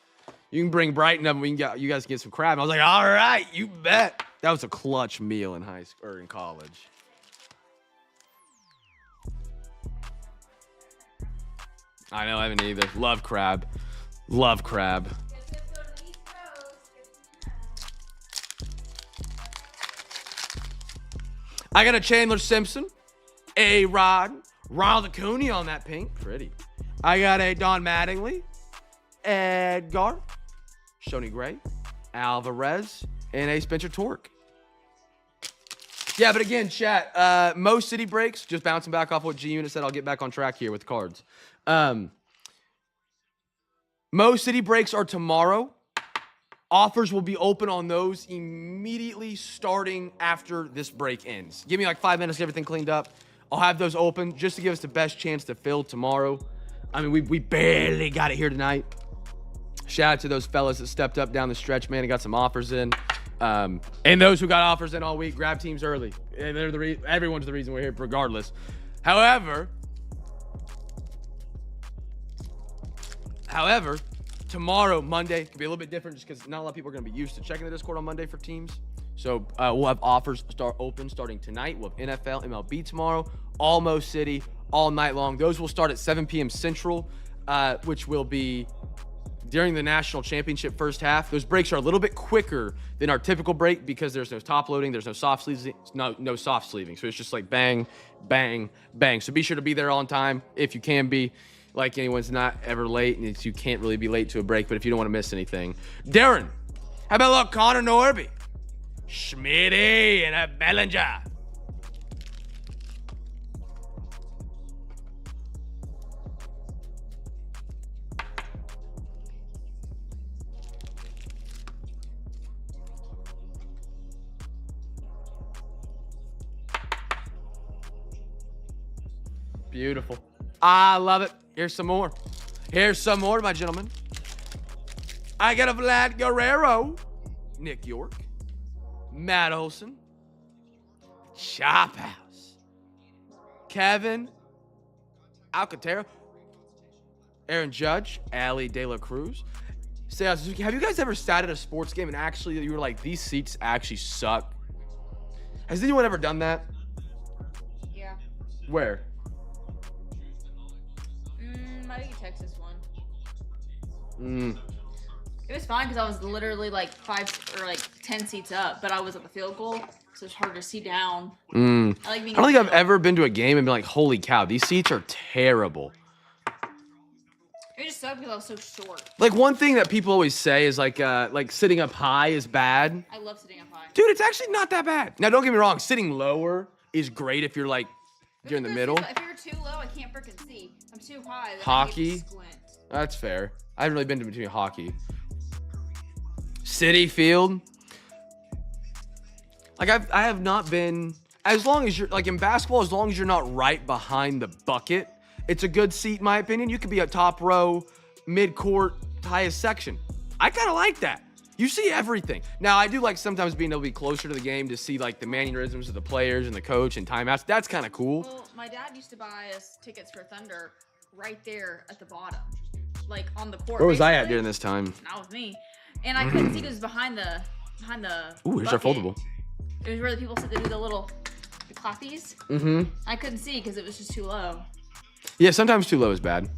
[SPEAKER 3] you can bring Brighton up and you guys can get some crab. And I was like, all right, you bet. That was a clutch meal in high school or in college. I know, I haven't either. Love crab. Love crab. I got a Chandler Simpson, A-Rod, Ronald Acuna on that pink. Pretty. I got a Don Mattingly, Edgar, Shoney Gray, Alvarez, and a Spencer Torque. Yeah, but again, chat, most city breaks, just bouncing back off what G-Unit said. I'll get back on track here with the cards. Most city breaks are tomorrow. Offers will be open on those immediately starting after this break ends. Give me like 5 minutes to get everything cleaned up. I'll have those open just to give us the best chance to fill tomorrow. I mean, we barely got it here tonight. Shout out to those fellas that stepped up down the stretch, man, and got some offers in. And those who got offers in all week, grab teams early. They're everyone's the reason we're here, regardless. However, tomorrow, Monday, can be a little bit different just because not a lot of people are going to be used to checking the Discord on Monday for teams. So we'll have offers starting tonight. We'll have NFL, MLB tomorrow, Almost City, all night long. Those will start at 7 p.m. Central, which will be during the national championship first half. Those breaks are a little bit quicker than our typical break because there's no top loading, there's no soft sleeving, no soft sleeving. So it's just like bang, bang, bang. So be sure to be there on time if you can be. Like anyone's not ever late, and you can't really be late to a break, but if you don't want to miss anything. Darren, how about a little Connor Norby? Schmitty and a Bellinger. Beautiful. I love it. Here's some more. Here's some more, my gentlemen. I got a Vlad Guerrero, Nick York, Matt Olson, Chop House, Kevin Alcantara, Aaron Judge, Ali De La Cruz. Have you guys ever sat at a sports game and actually you were like, these seats actually suck? Has anyone ever done that?
[SPEAKER 4] Yeah.
[SPEAKER 3] Where?
[SPEAKER 4] I think Texas one.
[SPEAKER 3] Mm.
[SPEAKER 4] It was fine because I was literally like 5 or like 10 seats up, but I was at the field goal, so it's hard to see down.
[SPEAKER 3] Mm.
[SPEAKER 4] I like being
[SPEAKER 3] I don't think I've
[SPEAKER 4] field.
[SPEAKER 3] ever been to a game and been like, holy cow, these seats are terrible.
[SPEAKER 4] It just sucked because I was so short.
[SPEAKER 3] Like one thing that people always say is like sitting up high is bad.
[SPEAKER 4] I love sitting up high.
[SPEAKER 3] Dude, it's actually not that bad. Now, don't get me wrong. Sitting lower is great if you're like, you're in the middle.
[SPEAKER 4] If you're too low, I can't freaking see. I'm too high. Then
[SPEAKER 3] Hockey?
[SPEAKER 4] I need to squint.
[SPEAKER 3] That's fair. I haven't really been to between hockey. City Field. Like I have not been, as long as you're like in basketball, as long as you're not right behind the bucket, it's a good seat in my opinion. You could be a top row, mid-court, highest section. I kind of like that. You see everything. Now, I do like sometimes being able to be closer to the game to see like the mannerisms of the players and the coach and timeouts. That's kind of cool.
[SPEAKER 4] Well, my dad used to buy us tickets for Thunder right there at the bottom, like on the court.
[SPEAKER 3] Where was I at
[SPEAKER 4] basically.
[SPEAKER 3] during this time?
[SPEAKER 4] Not with me. And I couldn't see because it was behind the
[SPEAKER 3] Ooh, here's our
[SPEAKER 4] bucket.
[SPEAKER 3] foldable.
[SPEAKER 4] It was where the people sit to do the clappies.
[SPEAKER 3] Mm-hmm.
[SPEAKER 4] I couldn't see because it was just too low.
[SPEAKER 3] Yeah, sometimes too low is bad.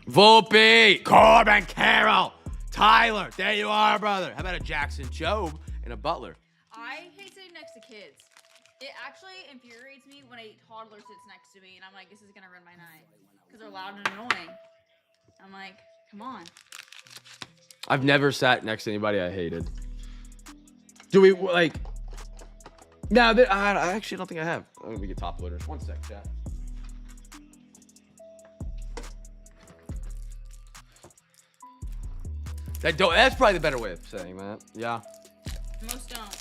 [SPEAKER 3] Volpe, Corbin Carroll, Tyler, there you are, brother. How about a Jackson Job and a Butler?
[SPEAKER 4] I hate sitting next to kids. It actually infuriates me when a toddler sits next to me and I'm like, this is gonna ruin my night because they're loud and annoying. I'm like, come on.
[SPEAKER 3] I've never sat next to anybody I hated. Do we like? No, I actually don't think I have. Oh, we get top loaders. One sec, chat. That's probably the better way of saying that. Yeah.
[SPEAKER 4] Most don't.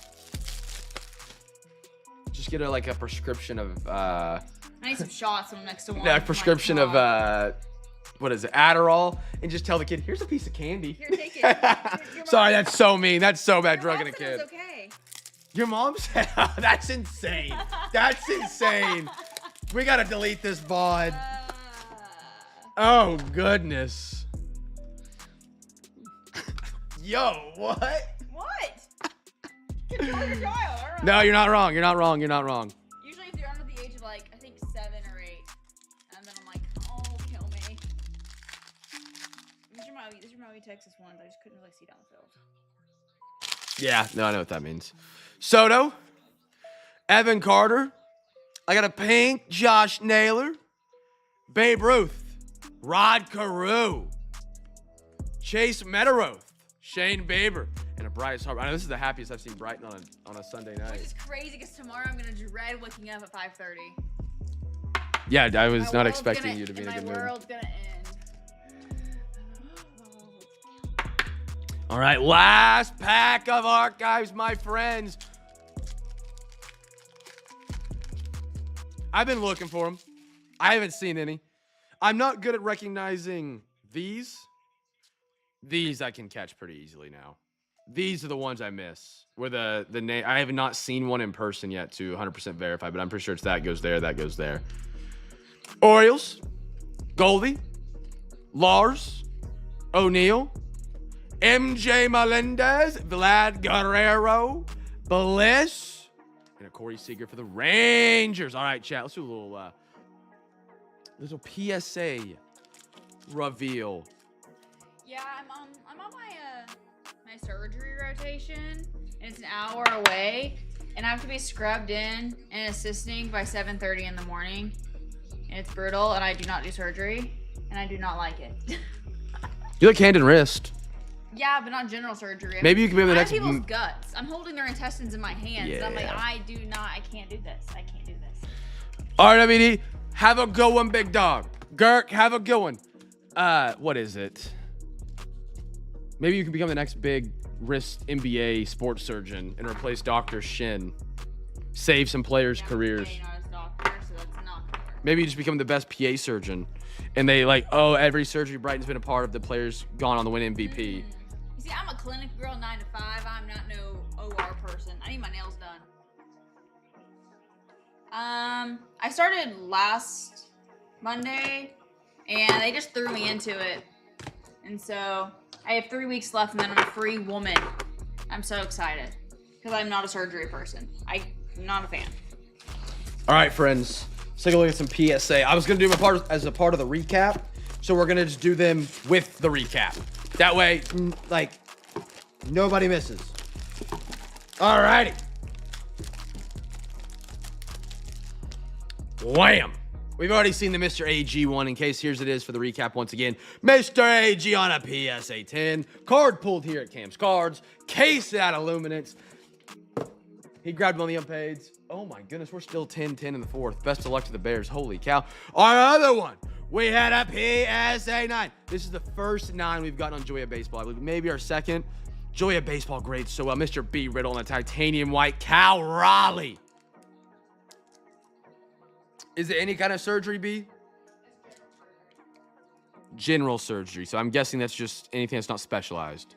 [SPEAKER 3] Just get a prescription of
[SPEAKER 4] I need some shots. I'm next to one.
[SPEAKER 3] a prescription of what is it, Adderall, and just tell the kid, here's a piece of candy.
[SPEAKER 4] Here, take it. Your
[SPEAKER 3] Sorry,
[SPEAKER 4] mom-
[SPEAKER 3] that's so mean. That's so bad,
[SPEAKER 4] your
[SPEAKER 3] drugging
[SPEAKER 4] mom
[SPEAKER 3] a
[SPEAKER 4] said it
[SPEAKER 3] kid.
[SPEAKER 4] was okay.
[SPEAKER 3] Your mom said, that's insane. That's insane. We gotta delete this VOD. Oh goodness. Yo, what?
[SPEAKER 4] What? You're part of your child. All right.
[SPEAKER 3] No, you're not wrong. You're not wrong. You're not wrong.
[SPEAKER 4] Usually, if you're under the age of like, I think 7 or 8, and then I'm like, oh, kill me. These are my Texas ones. I just couldn't really see down the field.
[SPEAKER 3] Yeah, no, I know what that means. Soto, Evan Carter. I got a pink Josh Naylor, Babe Ruth, Rod Carew, Chase Meadows, Shane Bieber, and a Bryce Harper. I know this is the happiest I've seen Brighton on a Sunday
[SPEAKER 4] Which
[SPEAKER 3] night.
[SPEAKER 4] is crazy because tomorrow I'm gonna dread waking up at 5:30.
[SPEAKER 3] Yeah, I was
[SPEAKER 4] My
[SPEAKER 3] not
[SPEAKER 4] world's
[SPEAKER 3] expecting
[SPEAKER 4] gonna-
[SPEAKER 3] you to be in a good
[SPEAKER 4] My
[SPEAKER 3] mood.
[SPEAKER 4] world's gonna end.
[SPEAKER 3] All right, last pack of archives, my friends. I've been looking for them. I haven't seen any. I'm not good at recognizing these. These I can catch pretty easily now. These are the ones I miss. Where the name, I have not seen one in person yet to 100% verify, but I'm pretty sure it's that goes there, that goes there. Orioles, Goldie, Lars, O'Neal, MJ Melendez, Vlad Guerrero, Bliss, and a Corey Seager for the Rangers. All right, chat. Let's do a little PSA reveal.
[SPEAKER 4] Yeah, I'm on my surgery rotation, and it's an hour away, and I have to be scrubbed in and assisting by 7:30 in the morning, and it's brutal, and I do not do surgery, and I do not like it.
[SPEAKER 3] You like hand and wrist.
[SPEAKER 4] Yeah, but not general surgery.
[SPEAKER 3] Maybe you can be the
[SPEAKER 4] I
[SPEAKER 3] next.
[SPEAKER 4] have people's guts. I'm holding their intestines in my hands. And I'm like,
[SPEAKER 3] Yeah.
[SPEAKER 4] I can't do this. I can't do this.
[SPEAKER 3] All right, WD, have a good one, big dog. Girk, have a good one. What is it? Maybe you can become the next big wrist NBA sports surgeon and replace Dr. Shin. Save some players'
[SPEAKER 4] Yeah,
[SPEAKER 3] careers.
[SPEAKER 4] I'm not a doctor, so that's not gonna work.
[SPEAKER 3] Maybe you just become the best PA surgeon. And they like, oh, every surgery Brighton's been a part of, the player's gone on to win MVP.
[SPEAKER 4] You see, I'm a clinic girl 9 to 5. I'm not no OR person. I need my nails done. I started last Monday, and they just threw me into it. And so I have 3 weeks left, and then I'm a free woman. I'm so excited because I'm not a surgery person. I'm not a fan.
[SPEAKER 3] All right, friends. Let's take a look at some PSA. I was going to do my part as a part of the recap, so we're going to just do them with the recap. That way, like, nobody misses. All righty. Wham! We've already seen the Mr. AG one. In case, here's it is for the recap once again. Mr. AG on a PSA 10. Card pulled here at Cam's Cards. Case out of Luminance. He grabbed one of the unpaids. Oh my goodness, we're still 10-10 in the fourth. Best of luck to the Bears. Holy cow. Our other one, we had a PSA 9. This is the first 9 we've gotten on Joy of Baseball. I believe maybe our second. Joy of Baseball grades so well. Mr. B. Riddle on a titanium white. Cal Raleigh. Is it any kind of surgery, B? General surgery. So I'm guessing that's just anything that's not specialized.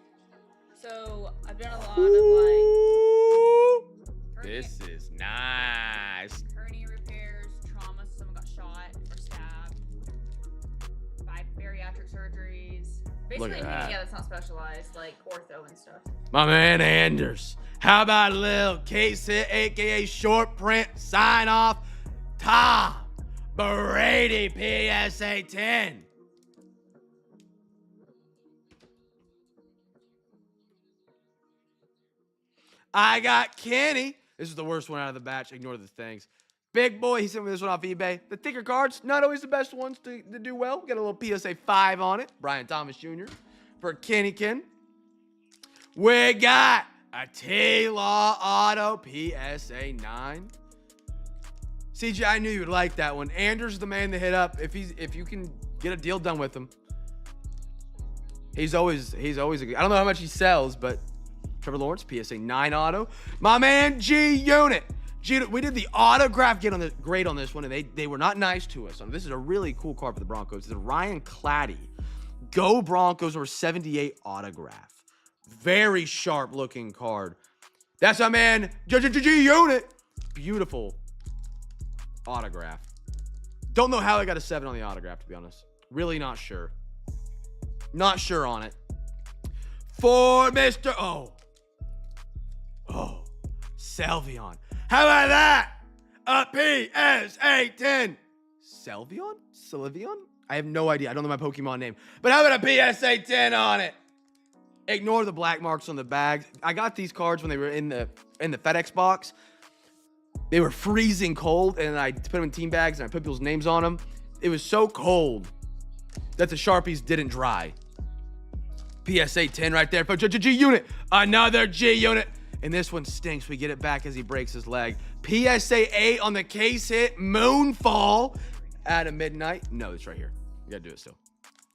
[SPEAKER 4] So I've done a lot of like
[SPEAKER 3] This is nice.
[SPEAKER 4] hernia repairs, trauma, so someone got shot or stabbed, 5 bariatric surgeries. Basically anything,
[SPEAKER 3] that.
[SPEAKER 4] yeah, that's not specialized, like ortho and stuff.
[SPEAKER 3] My man Anders. How about a little case hit, aka short print sign off? Tom Brady PSA 10. I got Kenny. This is the worst one out of the batch. Ignore the things. Big boy, he sent me this one off eBay. The thicker cards, not always the best ones to do well. Got a little PSA 5 on it. Brian Thomas Jr. for Kenny Ken. We got a T-Law Auto PSA 9. CJ, I knew you would like that one. Anders is the man to hit up if you can get a deal done with him. He's always a good. I don't know how much he sells, but Trevor Lawrence PSA 9 auto. My man G Unit. We did the autograph grade on this one, and they were not nice to us. This is a really cool card for the Broncos. It's a Ryan Clady. Go Broncos number 78 autograph. Very sharp looking card. That's my man G Unit. Beautiful autograph. Don't know how I got a 7 on the autograph, to be honest. Really not sure. Not sure on it. For Mr. Selvion. How about that? A PSA 10. Sylveon? I have no idea. I don't know my Pokemon name. But how about a PSA 10 on it? Ignore the black marks on the bag. I got these cards when they were in the FedEx box. They were freezing cold, and I put them in team bags, and I put people's names on them. It was so cold that the Sharpies didn't dry. PSA 10 right there for G Unit. Another G Unit. And this one stinks. We get it back as he breaks his leg. PSA 8 on the case hit. Moonfall at a midnight. No, it's right here. You gotta do it still.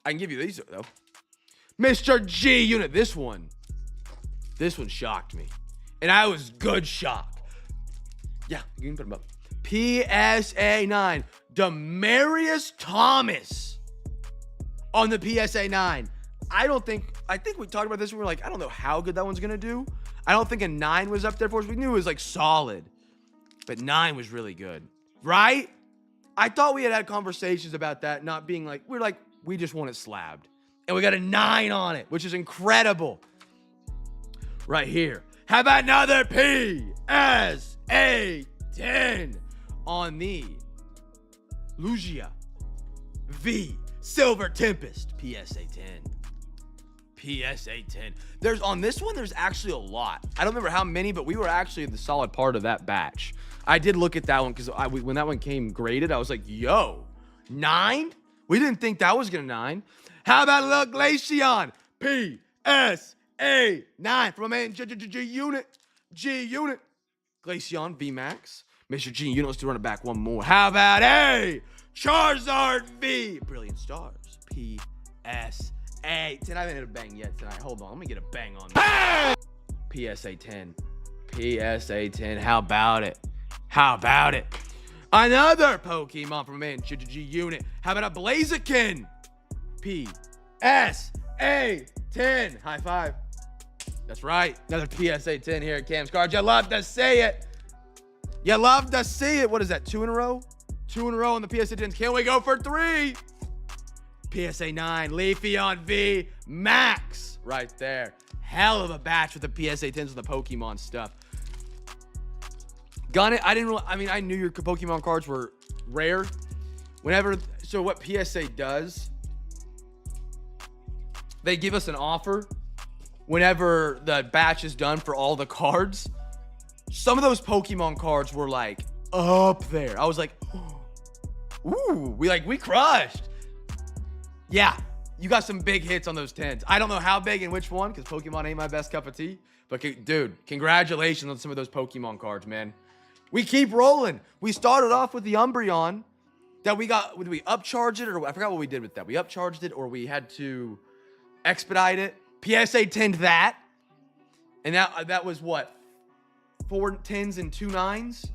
[SPEAKER 3] I can give you these, though. Mr. G Unit. This one shocked me. And I was good shock. Yeah, you can put them up. PSA 9. Demarius Thomas on the PSA 9. I think we talked about this and we were like, I don't know how good that one's going to do. I don't think a 9 was up there for us. We knew it was like solid. But 9 was really good. Right? I thought we had conversations about that not being like, we just want it slabbed. And we got a 9 on it, which is incredible. Right here. How about another PSA 10 on the Lugia V Silver Tempest PSA 10. PSA 10. On this one, there's actually a lot. I don't remember how many, but we were actually the solid part of that batch. I did look at that one because when that one came graded, I was like, yo, 9? We didn't think that was going to 9. How about a little Glaceon? PSA 9 from my man G Unit. G Unit. Glaceon VMAX. Mr. G Unit, let's do run it back one more. How about a Charizard V? Brilliant Stars. PSA 10. I haven't hit a bang yet tonight. Hold on. Let me get a bang on that. PSA 10. PSA 10. How about it? How about it? Another Pokemon from a G unit. How about a Blaziken? PSA 10. High five. That's right. Another PSA 10 here at Cam's Cards. You love to see it. You love to see it. What is that? 2 in a row? 2 in a row on the PSA 10s. Can we go for 3? PSA 9. Leafeon V Max. Right there. Hell of a batch with the PSA 10s and the Pokemon stuff. Gun it. I knew your Pokemon cards were rare. So what PSA does, they give us an offer whenever the batch is done for all the cards. Some of those Pokemon cards were like up there. I was like, ooh, we crushed. Yeah, you got some big hits on those 10s. I don't know how big and which one, because Pokemon ain't my best cup of tea. But dude, congratulations on some of those Pokemon cards, man. We keep rolling. We started off with the Umbreon that we got. Did we upcharge it, or I forgot what we did with that? We upcharged it, or we had to expedite it. PSA 10'd that, and that was what, 4 10s and 2 9s.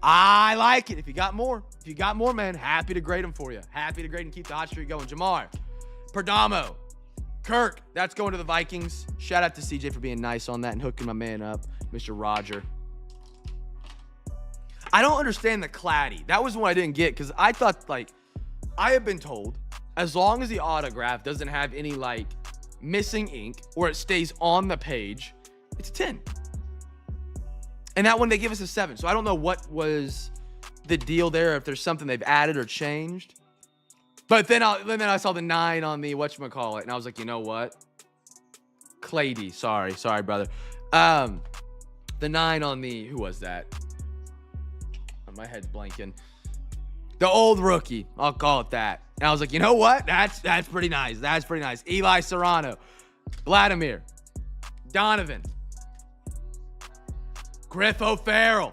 [SPEAKER 3] I like it. If you got more, man, happy to grade them for you. Happy to grade and keep the hot streak going. Jamar, Perdomo, Kirk, that's going to the Vikings. Shout out to CJ for being nice on that and hooking my man up, Mr. Roger. I don't understand the Claddy. That was the one I didn't get because I thought, like, I have been told as long as the autograph doesn't have any, like, missing ink or it stays on the page, it's a 10. And that one, they give us a 7. So I don't know what was the deal there, if there's something they've added or changed. But then I saw the 9 on the whatchamacallit, and I was like, you know what? Clady. Sorry, brother. The 9 on the, who was that? My head's blanking. The old rookie, I'll call it that. And I was like, you know what? That's pretty nice. That's pretty nice. Eli Serrano, Vladimir, Donovan, Griff O'Farrell.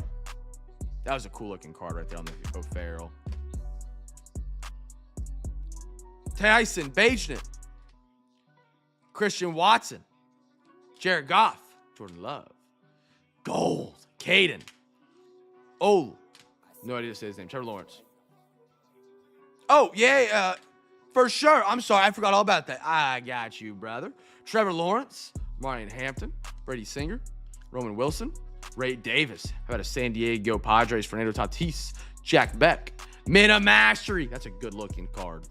[SPEAKER 3] That was a cool looking card right there on the O'Farrell. Tyson Bagent, Christian Watson, Jared Goff, Jordan Love, Gold, Caden, no idea to say his name. Trevor Lawrence. Oh, yeah, for sure. I'm sorry. I forgot all about that. I got you, brother. Trevor Lawrence, Ryan Hampton, Brady Singer, Roman Wilson, Ray Davis. How about a San Diego Padres, Fernando Tatis, Jack Beck, Mina Mastery. That's a good-looking card.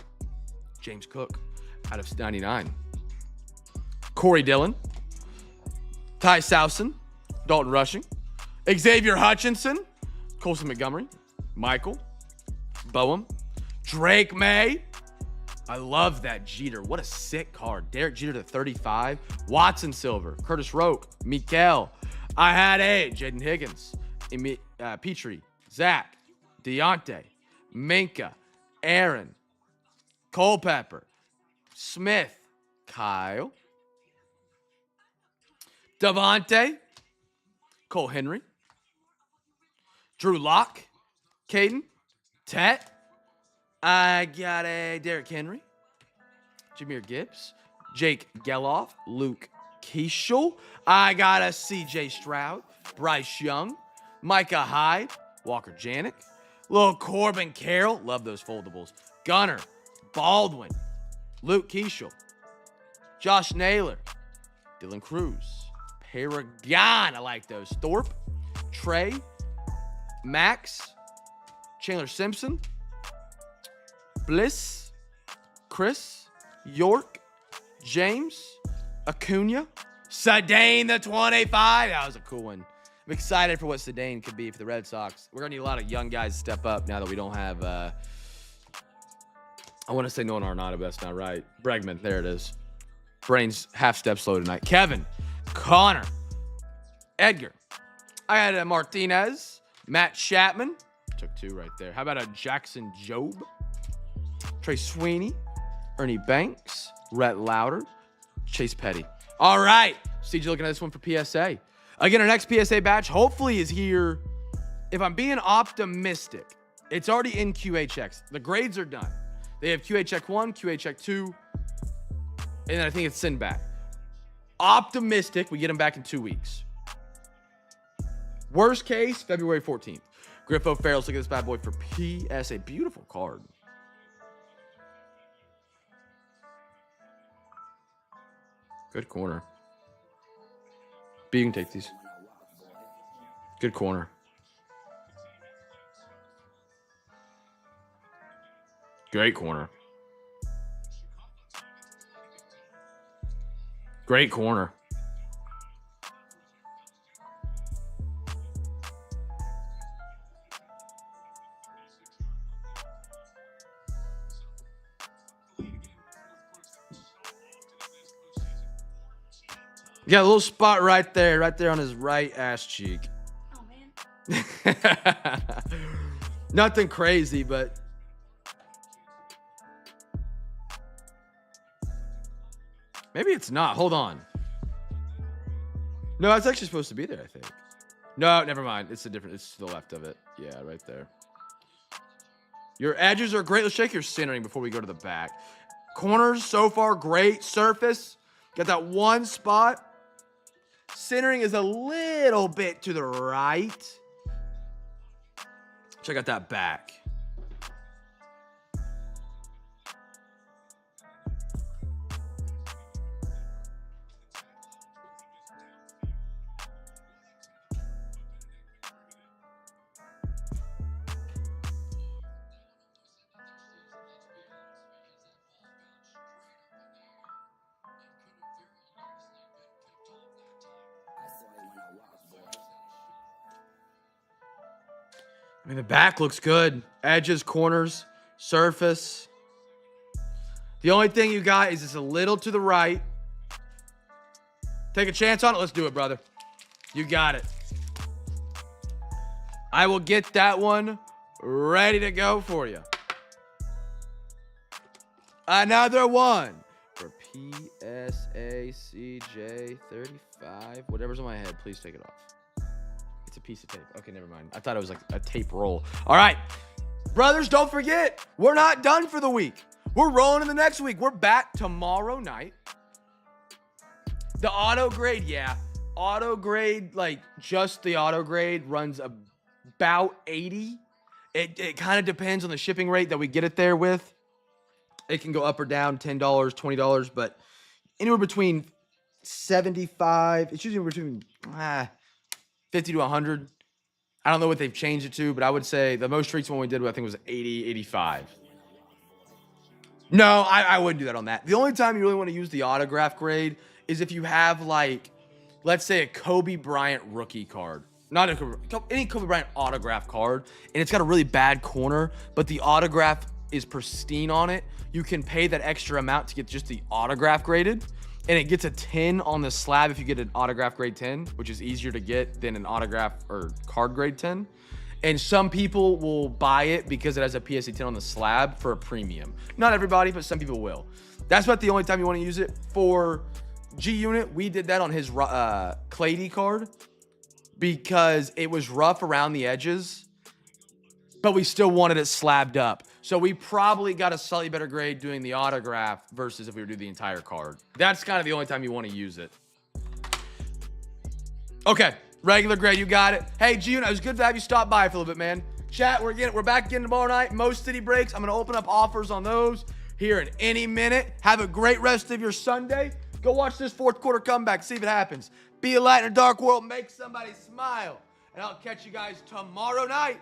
[SPEAKER 3] James Cook out of 99. Corey Dillon, Ty Sowson, Dalton Rushing, Xavier Hutchinson, Colson Montgomery, Michael, Boehm, Drake May. I love that Jeter. What a sick card. Derek Jeter to 35. Watson Silver, Curtis Roke, Mikael. I had Jaden Higgins, Petrie, Zach, Deontay, Minka, Aaron, Culpepper, Smith, Kyle, Devontae, Cole Henry, Drew Lock, Caden, Tet. I got a Derrick Henry, Jameer Gibbs, Jake Geloff, Luke Keishel. I got a CJ Stroud, Bryce Young, Micah Hyde, Walker Janik, little Corbin Carroll. Love those foldables. Gunner, Baldwin, Luke Keishel, Josh Naylor, Dylan Cruz, Paragon. I like those. Thorpe, Trey, Max, Chandler Simpson, Bliss, Chris, York, James, Acuna, Sedane the 25. That was a cool one. I'm excited for what Sedane could be for the Red Sox. We're going to need a lot of young guys to step up now that we don't have, I want to say Nolan Arenado, but that's not right. Bregman, there it is. Brain's half step slow tonight. Kevin, Connor, Edgar. I had a Martinez, Matt Chapman. Took 2 right there. How about a Jackson Jobe? Trey Sweeney, Ernie Banks, Rhett Lauder, Chase Petty. All right. CJ looking at this one for PSA. Again, our next PSA batch hopefully is here. If I'm being optimistic, it's already in QHX. The grades are done. They have QHX 1, QHX 2, and then I think it's send back. Optimistic, we get them back in 2 weeks. Worst case, February 14th. Griffo Farrell's look at this bad boy for PSA. Beautiful card. Good corner. B, you can take these. Good corner. Great corner. Great corner. You got a little spot right there on his right ass cheek.
[SPEAKER 4] Oh man.
[SPEAKER 3] Nothing crazy, but maybe it's not. Hold on. No, it's actually supposed to be there, I think. No, never mind. It's it's to the left of it. Yeah, right there. Your edges are great. Let's check your centering before we go to the back. Corners so far, great. Surface, got that one spot. Centering is a little bit to the right. Check out that back. I mean, the back looks good. Edges, corners, surface. The only thing you got is it's a little to the right. Take a chance on it. Let's do it, brother. You got it. I will get that one ready to go for you. Another one for PSA CJ 35. Whatever's on my head, please take it off. It's a piece of tape. Okay, never mind. I thought it was like a tape roll. All right. Brothers, don't forget, we're not done for the week. We're rolling in the next week. We're back tomorrow night. The auto grade, yeah. Auto grade, like just the auto grade runs about 80. It kind of depends on the shipping rate that we get it there with. It can go up or down, $10, $20, but anywhere between 75. It's usually between 50 to 100. I don't know what they've changed it to, but I would say the most recent one we did, I think, was 80, 85. No, I wouldn't do that on that. The only time you really want to use the autograph grade is if you have, like, let's say a Kobe Bryant rookie card. Not any Kobe Bryant autograph card, and it's got a really bad corner, but the autograph is pristine on it. You can pay that extra amount to get just the autograph graded, and it gets a 10 on the slab if you get an autograph grade 10, which is easier to get than an autograph or card grade 10. And some people will buy it because it has a PSA 10 on the slab for a premium. Not everybody, but some people will. That's about the only time you want to use it. For G-Unit, we did that on his Clady card because it was rough around the edges, but we still wanted it slabbed up. So we probably got a slightly better grade doing the autograph versus if we were to do the entire card. That's kind of the only time you want to use it. Okay, regular grade, you got it. Hey, G-Unit, it was good to have you stop by for a little bit, man. Chat, we're back again tomorrow night. Most city breaks. I'm going to open up offers on those here in any minute. Have a great rest of your Sunday. Go watch this fourth quarter comeback. See if it happens. Be a light in a dark world. Make somebody smile. And I'll catch you guys tomorrow night.